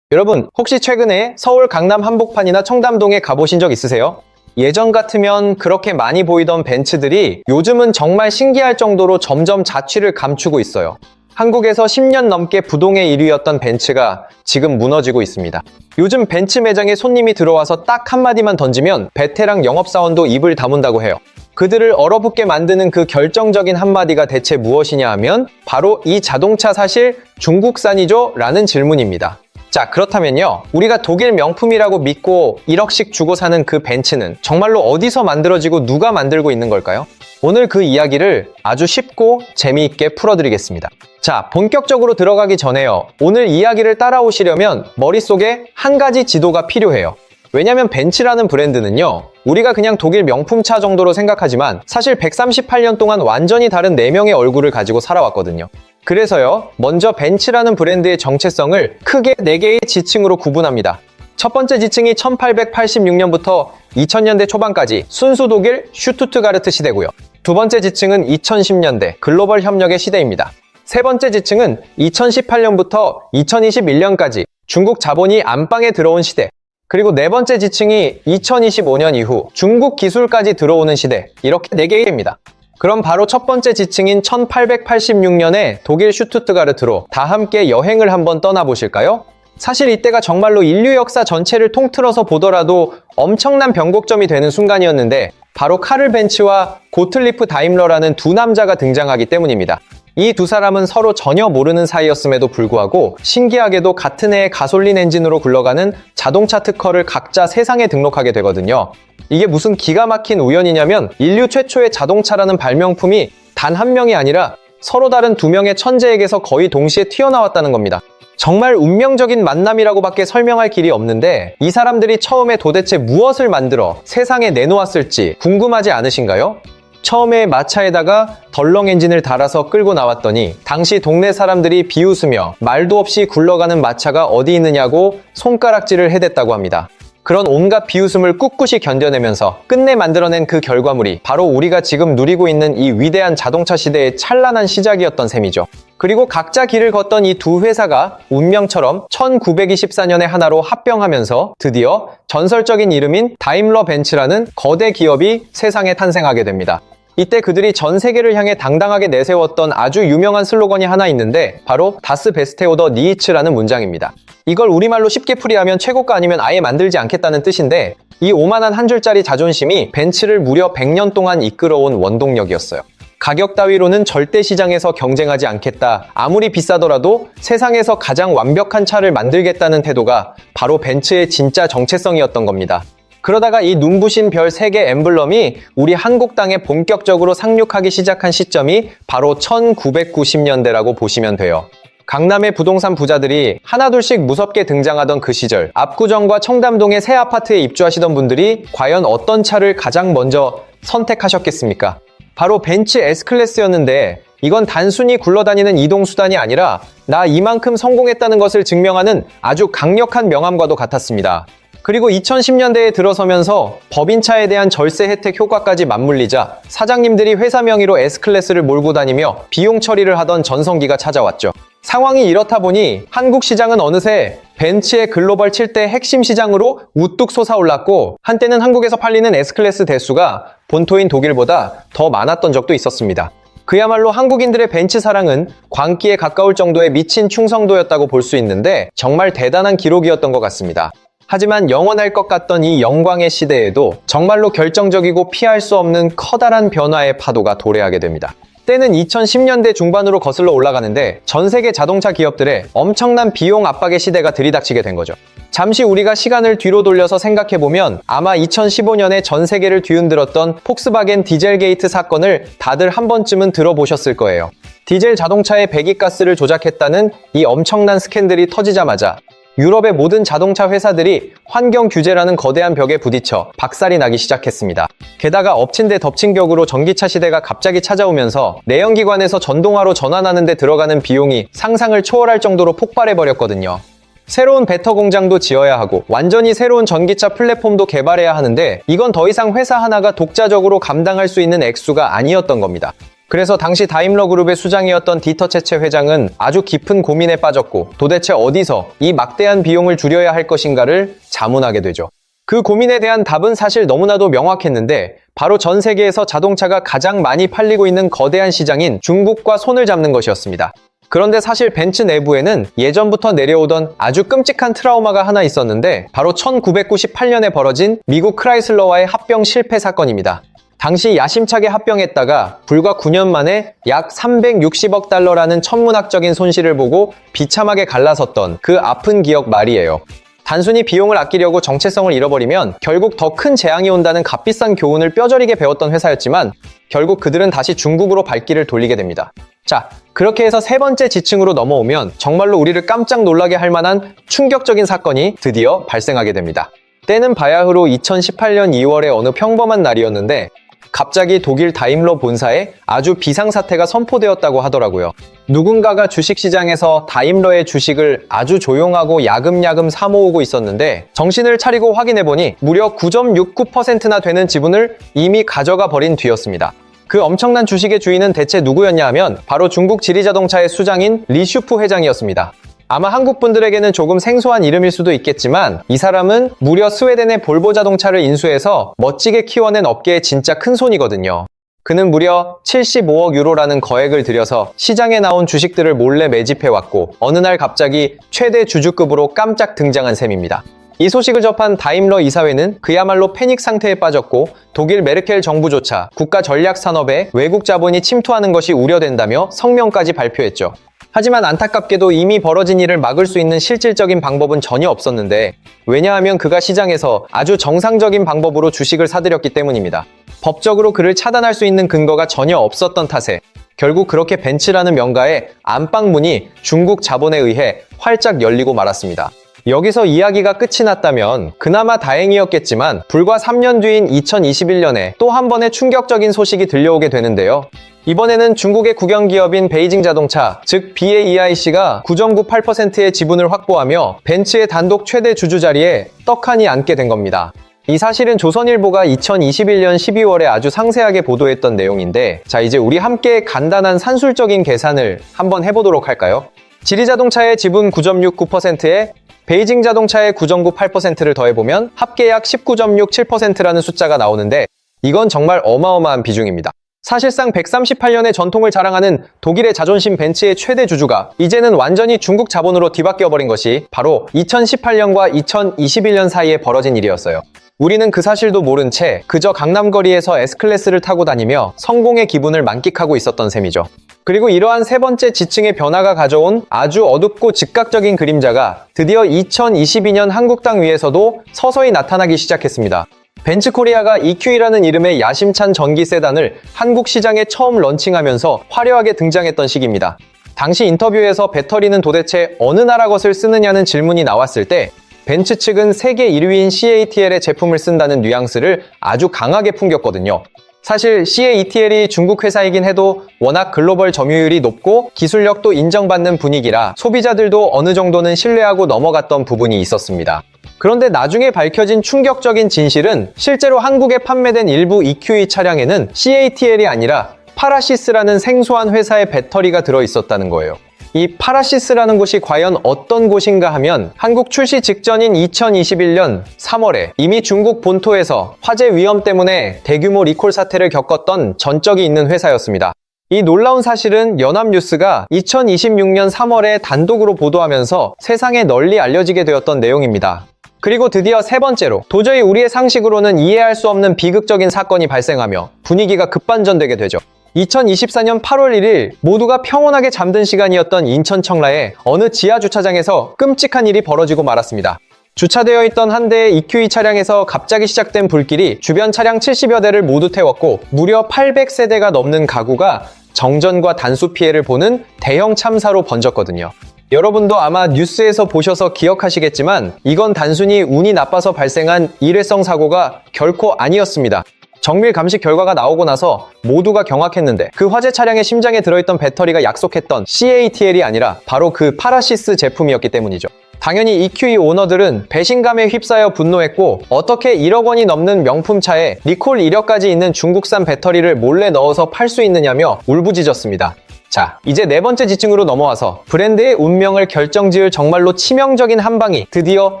S1: 여러분, 혹시 최근에 서울 강남 한복판이나 청담동에 가보신 적 있으세요? 예전 같으면 그렇게 많이 보이던 벤츠들이 요즘은 정말 신기할 정도로 점점 자취를 감추고 있어요. 한국에서 10년 넘게 부동의 1위였던 벤츠가 지금 무너지고 있습니다. 요즘 벤츠 매장에 손님이 들어와서 딱 한마디만 던지면 베테랑 영업사원도 입을 다문다고 해요. 그들을 얼어붙게 만드는 그 결정적인 한마디가 대체 무엇이냐 하면 바로 이 자동차 사실 중국산이죠? 라는 질문입니다. 자, 그렇다면요. 우리가 독일 명품이라고 믿고 1억씩 주고 사는 그 벤츠는 정말로 어디서 만들어지고 누가 만들고 있는 걸까요? 오늘 그 이야기를 아주 쉽고 재미있게 풀어드리겠습니다. 자, 본격적으로 들어가기 전에요. 오늘 이야기를 따라오시려면 머릿속에 한 가지 지도가 필요해요. 왜냐면 벤츠라는 브랜드는요. 우리가 그냥 독일 명품차 정도로 생각하지만 사실 138년 동안 완전히 다른 4명의 얼굴을 가지고 살아왔거든요. 그래서요. 먼저 벤츠라는 브랜드의 정체성을 크게 4개의 지층으로 구분합니다. 첫 번째 지층이 1886년부터 2000년대 초반까지 순수 독일 슈투트가르트 시대고요. 두 번째 지층은 2010년대 글로벌 협력의 시대입니다. 세 번째 지층은 2018년부터 2021년까지 중국 자본이 안방에 들어온 시대. 그리고 네 번째 지층이 2025년 이후 중국 기술까지 들어오는 시대. 이렇게 4개입니다. 그럼 바로 첫 번째 지층인 1886년의 독일 슈투트가르트로 다 함께 여행을 한번 떠나보실까요? 사실 이때가 정말로 인류 역사 전체를 통틀어서 보더라도 엄청난 변곡점이 되는 순간이었는데 바로 카를 벤츠와 고틀리프 다임러라는 두 남자가 등장하기 때문입니다. 이 두 사람은 서로 전혀 모르는 사이였음에도 불구하고 신기하게도 같은 해에 가솔린 엔진으로 굴러가는 자동차 특허를 각자 세상에 등록하게 되거든요. 이게 무슨 기가 막힌 우연이냐면 인류 최초의 자동차라는 발명품이 단 한 명이 아니라 서로 다른 두 명의 천재에게서 거의 동시에 튀어나왔다는 겁니다. 정말 운명적인 만남이라고밖에 설명할 길이 없는데 이 사람들이 처음에 도대체 무엇을 만들어 세상에 내놓았을지 궁금하지 않으신가요? 처음에 마차에다가 덜렁 엔진을 달아서 끌고 나왔더니 당시 동네 사람들이 비웃으며 말도 없이 굴러가는 마차가 어디 있느냐고 손가락질을 해댔다고 합니다. 그런 온갖 비웃음을 꿋꿋이 견뎌내면서 끝내 만들어낸 그 결과물이 바로 우리가 지금 누리고 있는 이 위대한 자동차 시대의 찬란한 시작이었던 셈이죠. 그리고 각자 길을 걷던 이 두 회사가 운명처럼 1924년에 하나로 합병하면서 드디어 전설적인 이름인 다임러 벤츠라는 거대 기업이 세상에 탄생하게 됩니다. 이때 그들이 전 세계를 향해 당당하게 내세웠던 아주 유명한 슬로건이 하나 있는데 바로 다스 베스테 오더 니히츠라는 문장입니다. 이걸 우리말로 쉽게 풀이하면 최고가 아니면 아예 만들지 않겠다는 뜻인데 이 오만한 한 줄짜리 자존심이 벤츠를 무려 100년 동안 이끌어온 원동력이었어요. 가격 따위로는 절대 시장에서 경쟁하지 않겠다. 아무리 비싸더라도 세상에서 가장 완벽한 차를 만들겠다는 태도가 바로 벤츠의 진짜 정체성이었던 겁니다. 그러다가 이 눈부신 별 3개 엠블럼이 우리 한국 땅에 본격적으로 상륙하기 시작한 시점이 바로 1990년대라고 보시면 돼요. 강남의 부동산 부자들이 하나둘씩 무섭게 등장하던 그 시절, 압구정과 청담동의 새 아파트에 입주하시던 분들이 과연 어떤 차를 가장 먼저 선택하셨겠습니까? 바로 벤츠 S클래스였는데 이건 단순히 굴러다니는 이동수단이 아니라 나 이만큼 성공했다는 것을 증명하는 아주 강력한 명함과도 같았습니다. 그리고 2010년대에 들어서면서 법인차에 대한 절세 혜택 효과까지 맞물리자 사장님들이 회사 명의로 S클래스를 몰고 다니며 비용 처리를 하던 전성기가 찾아왔죠. 상황이 이렇다 보니 한국 시장은 어느새 벤츠의 글로벌 7대 핵심 시장으로 우뚝 솟아올랐고 한때는 한국에서 팔리는 S클래스 대수가 본토인 독일보다 더 많았던 적도 있었습니다. 그야말로 한국인들의 벤츠 사랑은 광기에 가까울 정도의 미친 충성도였다고 볼 수 있는데 정말 대단한 기록이었던 것 같습니다. 하지만 영원할 것 같던 이 영광의 시대에도 정말로 결정적이고 피할 수 없는 커다란 변화의 파도가 도래하게 됩니다. 때는 2010년대 중반으로 거슬러 올라가는데 전 세계 자동차 기업들의 엄청난 비용 압박의 시대가 들이닥치게 된 거죠. 잠시 우리가 시간을 뒤로 돌려서 생각해보면 아마 2015년에 전 세계를 뒤흔들었던 폭스바겐 디젤 게이트 사건을 다들 한 번쯤은 들어보셨을 거예요. 디젤 자동차의 배기가스를 조작했다는 이 엄청난 스캔들이 터지자마자 유럽의 모든 자동차 회사들이 환경 규제라는 거대한 벽에 부딪혀 박살이 나기 시작했습니다. 게다가 엎친 데 덮친 격으로 전기차 시대가 갑자기 찾아오면서 내연기관에서 전동화로 전환하는 데 들어가는 비용이 상상을 초월할 정도로 폭발해버렸거든요. 새로운 배터 공장도 지어야 하고 완전히 새로운 전기차 플랫폼도 개발해야 하는데 이건 더 이상 회사 하나가 독자적으로 감당할 수 있는 액수가 아니었던 겁니다. 그래서 당시 다임러 그룹의 수장이었던 디터 체체 회장은 아주 깊은 고민에 빠졌고 도대체 어디서 이 막대한 비용을 줄여야 할 것인가를 자문하게 되죠. 그 고민에 대한 답은 사실 너무나도 명확했는데 바로 전 세계에서 자동차가 가장 많이 팔리고 있는 거대한 시장인 중국과 손을 잡는 것이었습니다. 그런데 사실 벤츠 내부에는 예전부터 내려오던 아주 끔찍한 트라우마가 하나 있었는데 바로 1998년에 벌어진 미국 크라이슬러와의 합병 실패 사건입니다. 당시 야심차게 합병했다가 불과 9년 만에 약 360억 달러라는 천문학적인 손실을 보고 비참하게 갈라섰던 그 아픈 기억 말이에요. 단순히 비용을 아끼려고 정체성을 잃어버리면 결국 더 큰 재앙이 온다는 값비싼 교훈을 뼈저리게 배웠던 회사였지만 결국 그들은 다시 중국으로 발길을 돌리게 됩니다. 자, 그렇게 해서 세 번째 지층으로 넘어오면 정말로 우리를 깜짝 놀라게 할 만한 충격적인 사건이 드디어 발생하게 됩니다. 때는 바야흐로 2018년 2월의 어느 평범한 날이었는데 갑자기 독일 다임러 본사에 아주 비상사태가 선포되었다고 하더라고요. 누군가가 주식시장에서 다임러의 주식을 아주 조용하고 야금야금 사모으고 있었는데 정신을 차리고 확인해보니 무려 9.69%나 되는 지분을 이미 가져가 버린 뒤였습니다. 그 엄청난 주식의 주인은 대체 누구였냐 하면 바로 중국 지리자동차의 수장인 리슈프 회장이었습니다. 아마 한국 분들에게는 조금 생소한 이름일 수도 있겠지만 이 사람은 무려 스웨덴의 볼보 자동차를 인수해서 멋지게 키워낸 업계의 진짜 큰손이거든요. 그는 무려 75억 유로라는 거액을 들여서 시장에 나온 주식들을 몰래 매집해왔고 어느 날 갑자기 최대 주주급으로 깜짝 등장한 셈입니다. 이 소식을 접한 다임러 이사회는 그야말로 패닉 상태에 빠졌고 독일 메르켈 정부조차 국가 전략 산업에 외국 자본이 침투하는 것이 우려된다며 성명까지 발표했죠. 하지만 안타깝게도 이미 벌어진 일을 막을 수 있는 실질적인 방법은 전혀 없었는데, 왜냐하면 그가 시장에서 아주 정상적인 방법으로 주식을 사들였기 때문입니다. 법적으로 그를 차단할 수 있는 근거가 전혀 없었던 탓에 결국 그렇게 벤츠라는 명가의 안방문이 중국 자본에 의해 활짝 열리고 말았습니다. 여기서 이야기가 끝이 났다면 그나마 다행이었겠지만 불과 3년 뒤인 2021년에 또 한 번의 충격적인 소식이 들려오게 되는데요. 이번에는 중국의 국영기업인 베이징 자동차, 즉 BAEIC가 9.98%의 지분을 확보하며 벤츠의 단독 최대 주주 자리에 떡하니 앉게 된 겁니다. 이 사실은 조선일보가 2021년 12월에 아주 상세하게 보도했던 내용인데, 자, 이제 우리 함께 간단한 산술적인 계산을 한번 해보도록 할까요? 지리자동차의 지분 9.69%에 베이징 자동차의 9.98%를 더해보면 합계 약 19.67%라는 숫자가 나오는데, 이건 정말 어마어마한 비중입니다. 사실상 138년의 전통을 자랑하는 독일의 자존심 벤츠의 최대 주주가 이제는 완전히 중국 자본으로 뒤바뀌어버린 것이 바로 2018년과 2021년 사이에 벌어진 일이었어요. 우리는 그 사실도 모른 채 그저 강남거리에서 S클래스를 타고 다니며 성공의 기분을 만끽하고 있었던 셈이죠. 그리고 이러한 세 번째 지층의 변화가 가져온 아주 어둡고 즉각적인 그림자가 드디어 2022년 한국 땅 위에서도 서서히 나타나기 시작했습니다. 벤츠코리아가 EQ이라는 이름의 야심찬 전기 세단을 한국 시장에 처음 런칭하면서 화려하게 등장했던 시기입니다. 당시 인터뷰에서 배터리는 도대체 어느 나라 것을 쓰느냐는 질문이 나왔을 때 벤츠 측은 세계 1위인 CATL의 제품을 쓴다는 뉘앙스를 아주 강하게 풍겼거든요. 사실 CATL이 중국 회사이긴 해도 워낙 글로벌 점유율이 높고 기술력도 인정받는 분위기라 소비자들도 어느 정도는 신뢰하고 넘어갔던 부분이 있었습니다. 그런데 나중에 밝혀진 충격적인 진실은 실제로 한국에 판매된 일부 EQE 차량에는 CATL이 아니라 파라시스라는 생소한 회사의 배터리가 들어있었다는 거예요. 이 파라시스라는 곳이 과연 어떤 곳인가 하면 한국 출시 직전인 2021년 3월에 이미 중국 본토에서 화재 위험 때문에 대규모 리콜 사태를 겪었던 전적이 있는 회사였습니다. 이 놀라운 사실은 연합뉴스가 2026년 3월에 단독으로 보도하면서 세상에 널리 알려지게 되었던 내용입니다. 그리고 드디어 세 번째로 도저히 우리의 상식으로는 이해할 수 없는 비극적인 사건이 발생하며 분위기가 급반전되게 되죠. 2024년 8월 1일 모두가 평온하게 잠든 시간이었던 인천 청라의 어느 지하 주차장에서 끔찍한 일이 벌어지고 말았습니다. 주차되어 있던 한 대의 EQE 차량에서 갑자기 시작된 불길이 주변 차량 70여 대를 모두 태웠고 무려 800세대가 넘는 가구가 정전과 단수 피해를 보는 대형 참사로 번졌거든요. 여러분도 아마 뉴스에서 보셔서 기억하시겠지만 이건 단순히 운이 나빠서 발생한 일회성 사고가 결코 아니었습니다. 정밀 감식 결과가 나오고 나서 모두가 경악했는데 그 화재 차량의 심장에 들어있던 배터리가 약속했던 CATL이 아니라 바로 그 파라시스 제품이었기 때문이죠. 당연히 EQE 오너들은 배신감에 휩싸여 분노했고 어떻게 1억 원이 넘는 명품차에 리콜 이력까지 있는 중국산 배터리를 몰래 넣어서 팔 수 있느냐며 울부짖었습니다. 자, 이제 네 번째 지층으로 넘어와서 브랜드의 운명을 결정지을 정말로 치명적인 한 방이 드디어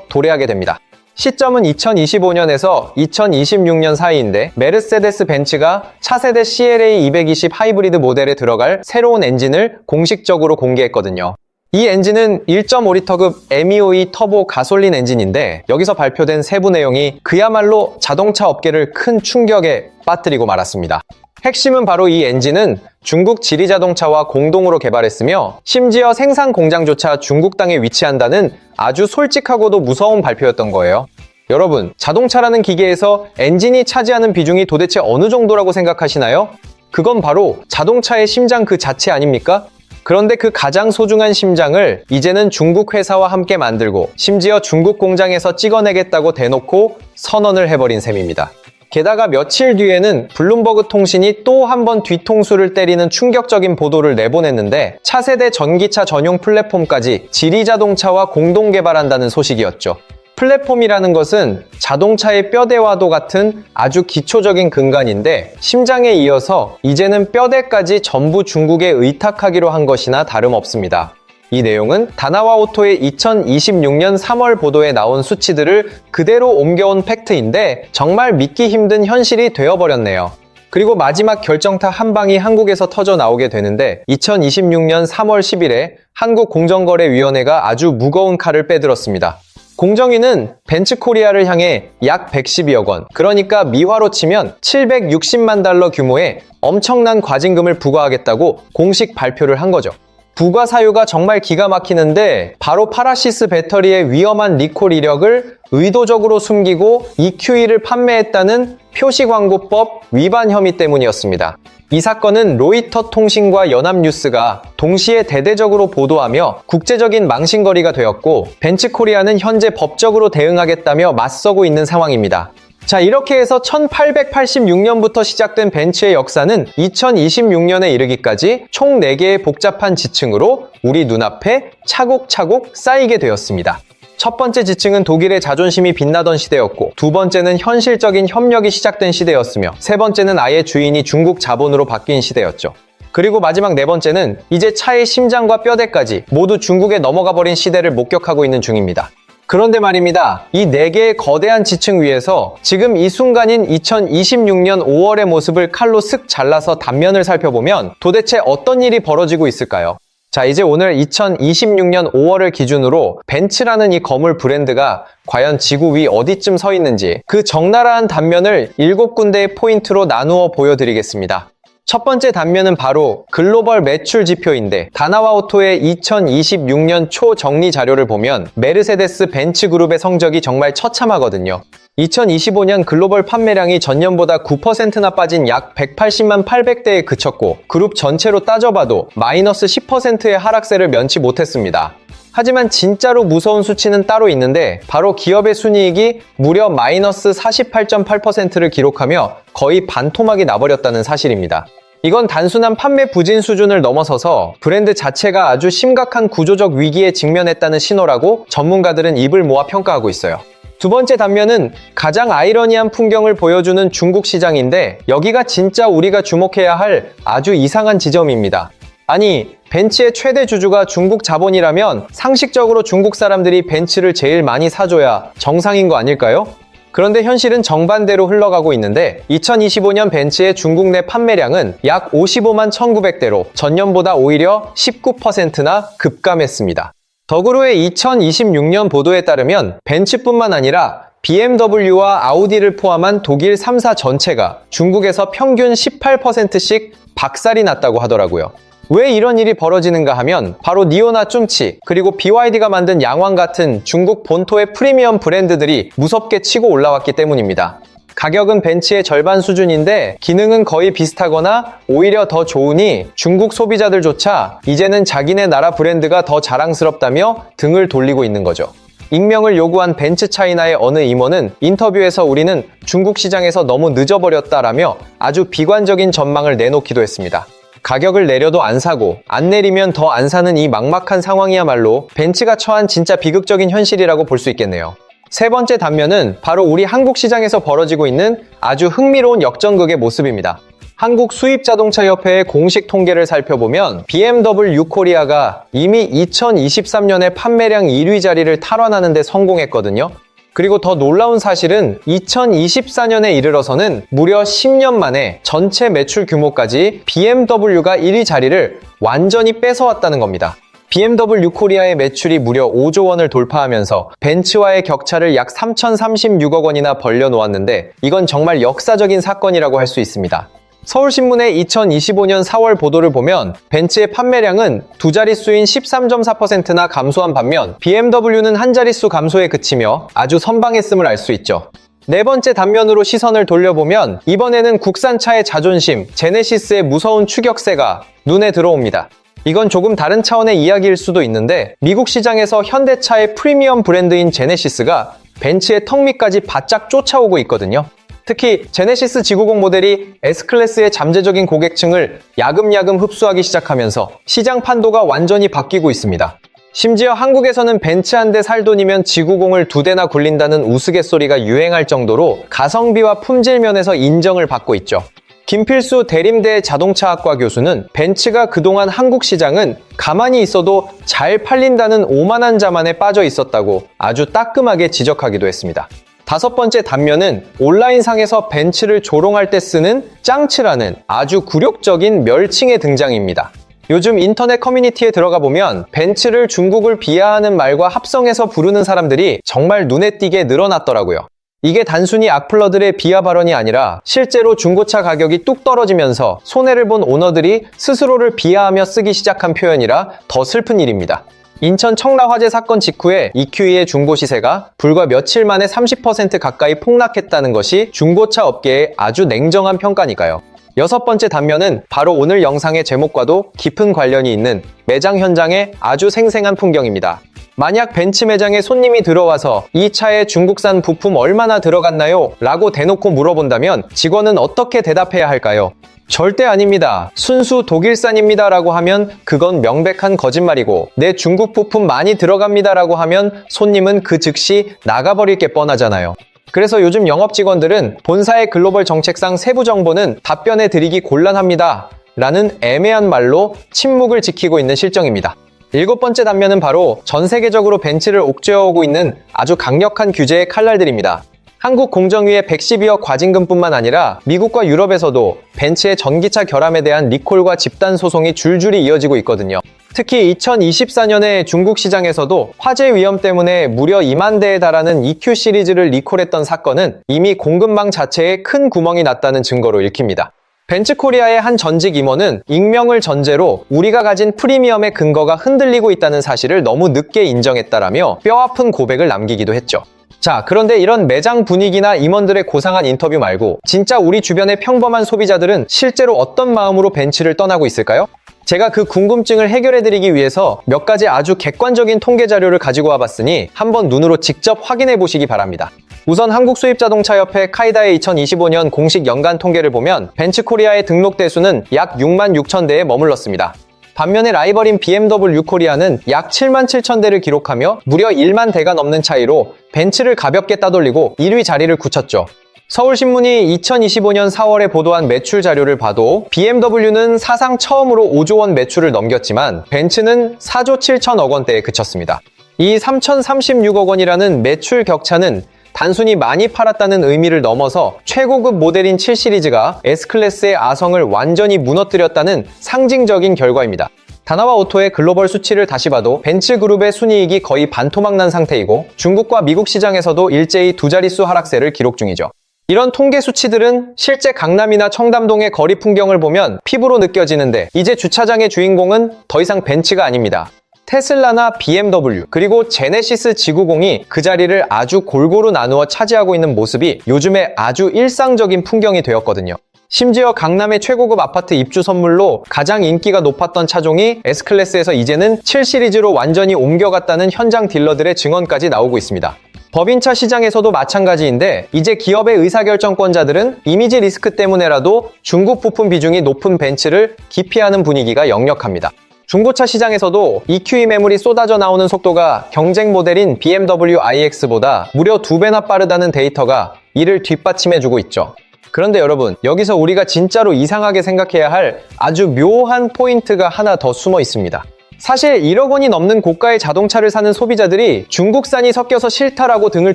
S1: 도래하게 됩니다. 시점은 2025년에서 2026년 사이인데 메르세데스 벤츠가 차세대 CLA 220 하이브리드 모델에 들어갈 새로운 엔진을 공식적으로 공개했거든요. 이 엔진은 1.5리터급 MEOE 터보 가솔린 엔진인데 여기서 발표된 세부 내용이 그야말로 자동차 업계를 큰 충격에 빠뜨리고 말았습니다. 핵심은 바로 이 엔진은 중국 지리자동차와 공동으로 개발했으며 심지어 생산 공장조차 중국 땅에 위치한다는 아주 솔직하고도 무서운 발표였던 거예요. 여러분, 자동차라는 기계에서 엔진이 차지하는 비중이 도대체 어느 정도라고 생각하시나요? 그건 바로 자동차의 심장 그 자체 아닙니까? 그런데 그 가장 소중한 심장을 이제는 중국 회사와 함께 만들고 심지어 중국 공장에서 찍어내겠다고 대놓고 선언을 해버린 셈입니다. 게다가 며칠 뒤에는 블룸버그 통신이 또 한 번 뒤통수를 때리는 충격적인 보도를 내보냈는데 차세대 전기차 전용 플랫폼까지 지리자동차와 공동 개발한다는 소식이었죠. 플랫폼이라는 것은 자동차의 뼈대와도 같은 아주 기초적인 근간인데 심장에 이어서 이제는 뼈대까지 전부 중국에 의탁하기로 한 것이나 다름없습니다. 이 내용은 다나와 오토의 2026년 3월 보도에 나온 수치들을 그대로 옮겨온 팩트인데 정말 믿기 힘든 현실이 되어버렸네요. 그리고 마지막 결정타 한 방이 한국에서 터져 나오게 되는데 2026년 3월 10일에 한국공정거래위원회가 아주 무거운 칼을 빼들었습니다. 공정위는 벤츠코리아를 향해 약 112억 원, 그러니까 미화로 치면 760만 달러 규모의 엄청난 과징금을 부과하겠다고 공식 발표를 한 거죠. 부과 사유가 정말 기가 막히는데 바로 파라시스 배터리의 위험한 리콜 이력을 의도적으로 숨기고 EQE를 판매했다는 표시광고법 위반 혐의 때문이었습니다. 이 사건은 로이터 통신과 연합뉴스가 동시에 대대적으로 보도하며 국제적인 망신거리가 되었고 벤츠코리아는 현재 법적으로 대응하겠다며 맞서고 있는 상황입니다. 자, 이렇게 해서 1886년부터 시작된 벤츠의 역사는 2026년에 이르기까지 총 4개의 복잡한 지층으로 우리 눈앞에 차곡차곡 쌓이게 되었습니다. 첫 번째 지층은 독일의 자존심이 빛나던 시대였고, 두 번째는 현실적인 협력이 시작된 시대였으며, 세 번째는 아예 주인이 중국 자본으로 바뀐 시대였죠. 그리고 마지막 네 번째는 이제 차의 심장과 뼈대까지 모두 중국에 넘어가 버린 시대를 목격하고 있는 중입니다. 그런데 말입니다. 이 4개의 거대한 지층 위에서 지금 이 순간인 2026년 5월의 모습을 칼로 슥 잘라서 단면을 살펴보면 도대체 어떤 일이 벌어지고 있을까요? 자, 이제 오늘 2026년 5월을 기준으로 벤츠라는 이 거물 브랜드가 과연 지구 위 어디쯤 서 있는지 그 적나라한 단면을 7군데의 포인트로 나누어 보여드리겠습니다. 첫 번째 단면은 바로 글로벌 매출 지표인데, 다나와오토의 2026년 초 정리 자료를 보면 메르세데스 벤츠 그룹의 성적이 정말 처참하거든요. 2025년 글로벌 판매량이 전년보다 9%나 빠진 약 180만 800대에 그쳤고, 그룹 전체로 따져봐도 마이너스 10%의 하락세를 면치 못했습니다. 하지만 진짜로 무서운 수치는 따로 있는데, 바로 기업의 순이익이 무려 마이너스 48.8%를 기록하며 거의 반토막이 나버렸다는 사실입니다. 이건 단순한 판매 부진 수준을 넘어서서 브랜드 자체가 아주 심각한 구조적 위기에 직면했다는 신호라고 전문가들은 입을 모아 평가하고 있어요. 두 번째 단면은 가장 아이러니한 풍경을 보여주는 중국 시장인데, 여기가 진짜 우리가 주목해야 할 아주 이상한 지점입니다. 아니, 벤츠의 최대 주주가 중국 자본이라면 상식적으로 중국 사람들이 벤츠를 제일 많이 사줘야 정상인 거 아닐까요? 그런데 현실은 정반대로 흘러가고 있는데, 2025년 벤츠의 중국 내 판매량은 약 55만 1900대로 전년보다 오히려 19%나 급감했습니다. 더그로의 2026년 보도에 따르면 벤츠뿐만 아니라 BMW와 아우디를 포함한 독일 3사 전체가 중국에서 평균 18%씩 박살이 났다고 하더라고요. 왜 이런 일이 벌어지는가 하면 바로 니오나 쭝치, 그리고 BYD가 만든 양왕 같은 중국 본토의 프리미엄 브랜드들이 무섭게 치고 올라왔기 때문입니다. 가격은 벤츠의 절반 수준인데 기능은 거의 비슷하거나 오히려 더 좋으니 중국 소비자들조차 이제는 자기네 나라 브랜드가 더 자랑스럽다며 등을 돌리고 있는 거죠. 익명을 요구한 벤츠 차이나의 어느 임원은 인터뷰에서 우리는 중국 시장에서 너무 늦어버렸다라며 아주 비관적인 전망을 내놓기도 했습니다. 가격을 내려도 안 사고 안 내리면 더 안 사는 이 막막한 상황이야말로 벤츠가 처한 진짜 비극적인 현실이라고 볼 수 있겠네요. 세 번째 단면은 바로 우리 한국 시장에서 벌어지고 있는 아주 흥미로운 역전극의 모습입니다. 한국수입자동차협회의 공식 통계를 살펴보면 BMW 코리아가 이미 2023년에 판매량 1위 자리를 탈환하는 데 성공했거든요. 그리고 더 놀라운 사실은 2024년에 이르러서는 무려 10년 만에 전체 매출 규모까지 BMW가 1위 자리를 완전히 뺏어왔다는 겁니다. BMW 코리아의 매출이 무려 5조 원을 돌파하면서 벤츠와의 격차를 약 3,036억 원이나 벌려놓았는데, 이건 정말 역사적인 사건이라고 할 수 있습니다. 서울신문의 2025년 4월 보도를 보면 벤츠의 판매량은 두 자릿수인 13.4%나 감소한 반면 BMW는 한 자릿수 감소에 그치며 아주 선방했음을 알 수 있죠. 네 번째 단면으로 시선을 돌려보면 이번에는 국산차의 자존심, 제네시스의 무서운 추격세가 눈에 들어옵니다. 이건 조금 다른 차원의 이야기일 수도 있는데, 미국 시장에서 현대차의 프리미엄 브랜드인 제네시스가 벤츠의 턱 밑까지 바짝 쫓아오고 있거든요. 특히 제네시스 지구공 모델이 S클래스의 잠재적인 고객층을 야금야금 흡수하기 시작하면서 시장 판도가 완전히 바뀌고 있습니다. 심지어 한국에서는 벤츠 한 대 살 돈이면 지구공을 2대나 굴린다는 우스갯소리가 유행할 정도로 가성비와 품질 면에서 인정을 받고 있죠. 김필수 대림대 자동차학과 교수는 벤츠가 그동안 한국 시장은 가만히 있어도 잘 팔린다는 오만한 자만에 빠져 있었다고 아주 따끔하게 지적하기도 했습니다. 다섯 번째 단면은 온라인상에서 벤츠를 조롱할 때 쓰는 짱츠라는 아주 굴욕적인 멸칭의 등장입니다. 요즘 인터넷 커뮤니티에 들어가 보면 벤츠를 중국을 비하하는 말과 합성해서 부르는 사람들이 정말 눈에 띄게 늘어났더라고요. 이게 단순히 악플러들의 비하 발언이 아니라 실제로 중고차 가격이 뚝 떨어지면서 손해를 본 오너들이 스스로를 비하하며 쓰기 시작한 표현이라 더 슬픈 일입니다. 인천 청라 화재 사건 직후에 EQE의 중고 시세가 불과 며칠 만에 30% 가까이 폭락했다는 것이 중고차 업계의 아주 냉정한 평가니까요. 여섯 번째 단면은 바로 오늘 영상의 제목과도 깊은 관련이 있는 매장 현장의 아주 생생한 풍경입니다. 만약 벤츠 매장에 손님이 들어와서 이 차에 중국산 부품 얼마나 들어갔나요? 라고 대놓고 물어본다면 직원은 어떻게 대답해야 할까요? 절대 아닙니다. 순수 독일산입니다 라고 하면 그건 명백한 거짓말이고, 내 중국 부품 많이 들어갑니다 라고 하면 손님은 그 즉시 나가버릴 게 뻔하잖아요. 그래서 요즘 영업 직원들은 본사의 글로벌 정책상 세부 정보는 답변해 드리기 곤란합니다 라는 애매한 말로 침묵을 지키고 있는 실정입니다. 일곱 번째 단면은 바로 전 세계적으로 벤츠를 옥죄어오고 있는 아주 강력한 규제의 칼날들입니다. 한국 공정위의 112억 과징금뿐만 아니라 미국과 유럽에서도 벤츠의 전기차 결함에 대한 리콜과 집단 소송이 줄줄이 이어지고 있거든요. 특히 2024년에 중국 시장에서도 화재 위험 때문에 무려 2만 대에 달하는 EQ 시리즈를 리콜했던 사건은 이미 공급망 자체에 큰 구멍이 났다는 증거로 읽힙니다. 벤츠 코리아의 한 전직 임원은 익명을 전제로 우리가 가진 프리미엄의 근거가 흔들리고 있다는 사실을 너무 늦게 인정했다라며 뼈아픈 고백을 남기기도 했죠. 자, 그런데 이런 매장 분위기나 임원들의 고상한 인터뷰 말고 진짜 우리 주변의 평범한 소비자들은 실제로 어떤 마음으로 벤츠를 떠나고 있을까요? 제가 그 궁금증을 해결해드리기 위해서 몇 가지 아주 객관적인 통계 자료를 가지고 와봤으니 한번 눈으로 직접 확인해 보시기 바랍니다. 우선 한국수입자동차협회 카이다의 2025년 공식 연간 통계를 보면 벤츠 코리아의 등록 대수는 약 6만 6천 대에 머물렀습니다. 반면에 라이벌인 BMW 코리아는 약 7만 7천 대를 기록하며 무려 1만 대가 넘는 차이로 벤츠를 가볍게 따돌리고 1위 자리를 굳혔죠. 서울신문이 2025년 4월에 보도한 매출 자료를 봐도 BMW는 사상 처음으로 5조 원 매출을 넘겼지만 벤츠는 4조 7천억 원대에 그쳤습니다. 이 3,036억 원이라는 매출 격차는 단순히 많이 팔았다는 의미를 넘어서 최고급 모델인 7시리즈가 S클래스의 아성을 완전히 무너뜨렸다는 상징적인 결과입니다. 다나와 오토의 글로벌 수치를 다시 봐도 벤츠 그룹의 순이익이 거의 반토막 난 상태이고 중국과 미국 시장에서도 일제히 두 자릿수 하락세를 기록 중이죠. 이런 통계 수치들은 실제 강남이나 청담동의 거리 풍경을 보면 피부로 느껴지는데 이제 주차장의 주인공은 더 이상 벤츠가 아닙니다. 테슬라나 BMW 그리고 제네시스 지구공이 그 자리를 아주 골고루 나누어 차지하고 있는 모습이 요즘에 아주 일상적인 풍경이 되었거든요. 심지어 강남의 최고급 아파트 입주 선물로 가장 인기가 높았던 차종이 S클래스에서 이제는 7시리즈로 완전히 옮겨갔다는 현장 딜러들의 증언까지 나오고 있습니다. 법인차 시장에서도 마찬가지인데 이제 기업의 의사결정권자들은 이미지 리스크 때문에라도 중국 부품 비중이 높은 벤츠를 기피하는 분위기가 역력합니다. 중고차 시장에서도 EQE 매물이 쏟아져 나오는 속도가 경쟁 모델인 BMW iX보다 무려 2배나 빠르다는 데이터가 이를 뒷받침해주고 있죠. 그런데 여러분, 여기서 우리가 진짜로 이상하게 생각해야 할 아주 묘한 포인트가 하나 더 숨어 있습니다. 사실 1억 원이 넘는 고가의 자동차를 사는 소비자들이 중국산이 섞여서 싫다라고 등을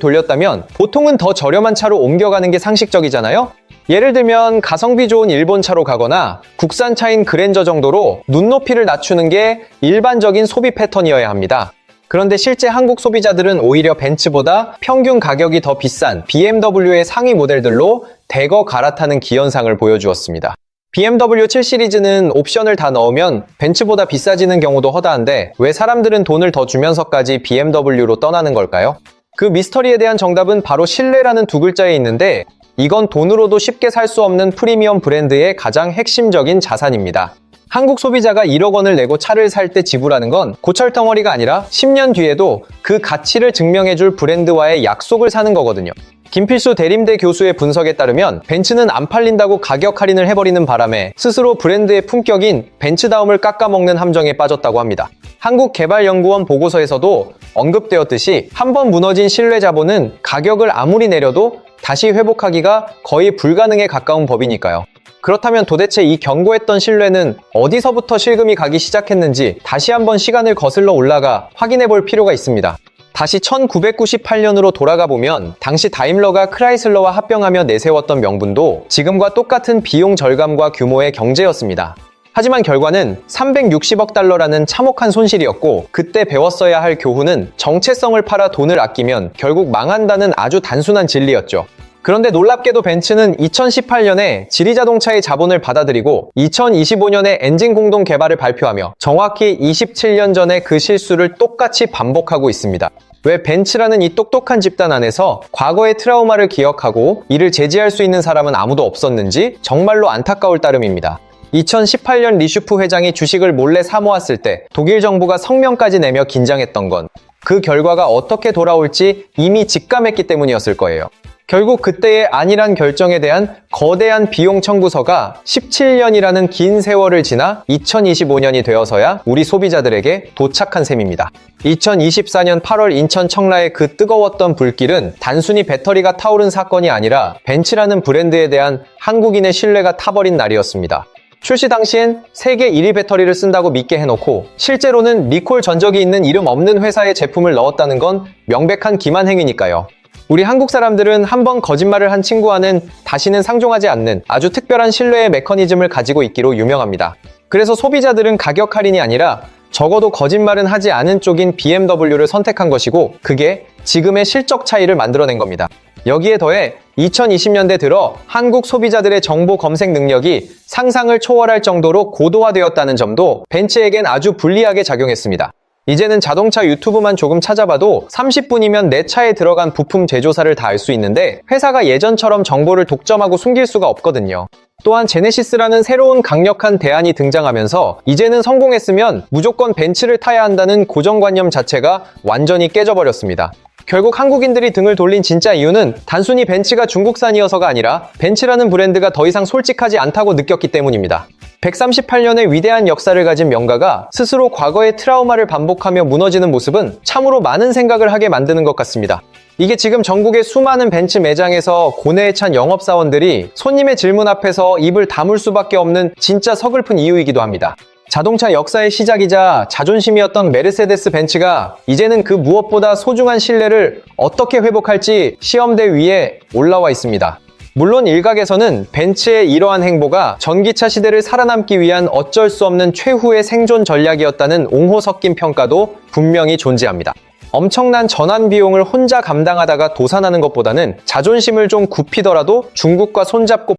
S1: 돌렸다면 보통은 더 저렴한 차로 옮겨가는 게 상식적이잖아요? 예를 들면 가성비 좋은 일본차로 가거나 국산차인 그랜저 정도로 눈높이를 낮추는 게 일반적인 소비 패턴이어야 합니다. 그런데 실제 한국 소비자들은 오히려 벤츠보다 평균 가격이 더 비싼 BMW의 상위 모델들로 대거 갈아타는 기현상을 보여주었습니다. BMW 7시리즈는 옵션을 다 넣으면 벤츠보다 비싸지는 경우도 허다한데 왜 사람들은 돈을 더 주면서까지 BMW로 떠나는 걸까요? 그 미스터리에 대한 정답은 바로 신뢰라는 두 글자에 있는데 이건 돈으로도 쉽게 살 수 없는 프리미엄 브랜드의 가장 핵심적인 자산입니다. 한국 소비자가 1억 원을 내고 차를 살 때 지불하는 건 고철덩어리가 아니라 10년 뒤에도 그 가치를 증명해줄 브랜드와의 약속을 사는 거거든요. 김필수 대림대 교수의 분석에 따르면 벤츠는 안 팔린다고 가격 할인을 해버리는 바람에 스스로 브랜드의 품격인 벤츠다움을 깎아먹는 함정에 빠졌다고 합니다. 한국개발연구원 보고서에서도 언급되었듯이 한번 무너진 신뢰 자본은 가격을 아무리 내려도 다시 회복하기가 거의 불가능에 가까운 법이니까요. 그렇다면 도대체 이 견고했던 신뢰는 어디서부터 실금이 가기 시작했는지 다시 한번 시간을 거슬러 올라가 확인해 볼 필요가 있습니다. 다시 1998년으로 돌아가 보면 당시 다임러가 크라이슬러와 합병하며 내세웠던 명분도 지금과 똑같은 비용 절감과 규모의 경제였습니다. 하지만 결과는 360억 달러라는 참혹한 손실이었고, 그때 배웠어야 할 교훈은 정체성을 팔아 돈을 아끼면 결국 망한다는 아주 단순한 진리였죠. 그런데 놀랍게도 벤츠는 2018년에 지리자동차의 자본을 받아들이고 2025년에 엔진 공동 개발을 발표하며 정확히 27년 전에 그 실수를 똑같이 반복하고 있습니다. 왜 벤츠라는 이 똑똑한 집단 안에서 과거의 트라우마를 기억하고 이를 제지할 수 있는 사람은 아무도 없었는지 정말로 안타까울 따름입니다. 2018년 리슈프 회장이 주식을 몰래 사모았을 때 독일 정부가 성명까지 내며 긴장했던 건 그 결과가 어떻게 돌아올지 이미 직감했기 때문이었을 거예요. 결국 그때의 안일한 결정에 대한 거대한 비용 청구서가 17년이라는 긴 세월을 지나 2025년이 되어서야 우리 소비자들에게 도착한 셈입니다. 2024년 8월 인천 청라의 그 뜨거웠던 불길은 단순히 배터리가 타오른 사건이 아니라 벤츠라는 브랜드에 대한 한국인의 신뢰가 타버린 날이었습니다. 출시 당시엔 세계 1위 배터리를 쓴다고 믿게 해놓고 실제로는 리콜 전적이 있는 이름 없는 회사의 제품을 넣었다는 건 명백한 기만 행위니까요. 우리 한국 사람들은 한번 거짓말을 한 친구와는 다시는 상종하지 않는 아주 특별한 신뢰의 메커니즘을 가지고 있기로 유명합니다. 그래서 소비자들은 가격 할인이 아니라 적어도 거짓말은 하지 않은 쪽인 BMW를 선택한 것이고, 그게 지금의 실적 차이를 만들어낸 겁니다. 여기에 더해 2020년대 들어 한국 소비자들의 정보 검색 능력이 상상을 초월할 정도로 고도화되었다는 점도 벤츠에겐 아주 불리하게 작용했습니다. 이제는 자동차 유튜브만 조금 찾아봐도 30분이면 내 차에 들어간 부품 제조사를 다 알 수 있는데, 회사가 예전처럼 정보를 독점하고 숨길 수가 없거든요. 또한 제네시스라는 새로운 강력한 대안이 등장하면서 이제는 성공했으면 무조건 벤츠를 타야 한다는 고정관념 자체가 완전히 깨져버렸습니다. 결국 한국인들이 등을 돌린 진짜 이유는 단순히 벤츠가 중국산이어서가 아니라 벤츠라는 브랜드가 더 이상 솔직하지 않다고 느꼈기 때문입니다. 138년의 위대한 역사를 가진 명가가 스스로 과거의 트라우마를 반복하며 무너지는 모습은 참으로 많은 생각을 하게 만드는 것 같습니다. 이게 지금 전국의 수많은 벤츠 매장에서 고뇌에 찬 영업사원들이 손님의 질문 앞에서 입을 다물 수밖에 없는 진짜 서글픈 이유이기도 합니다. 자동차 역사의 시작이자 자존심이었던 메르세데스 벤츠가 이제는 그 무엇보다 소중한 신뢰를 어떻게 회복할지 시험대 위에 올라와 있습니다. 물론 일각에서는 벤츠의 이러한 행보가 전기차 시대를 살아남기 위한 어쩔 수 없는 최후의 생존 전략이었다는 옹호 섞인 평가도 분명히 존재합니다. 엄청난 전환 비용을 혼자 감당하다가 도산하는 것보다는 자존심을 좀 굽히더라도 중국과 손잡고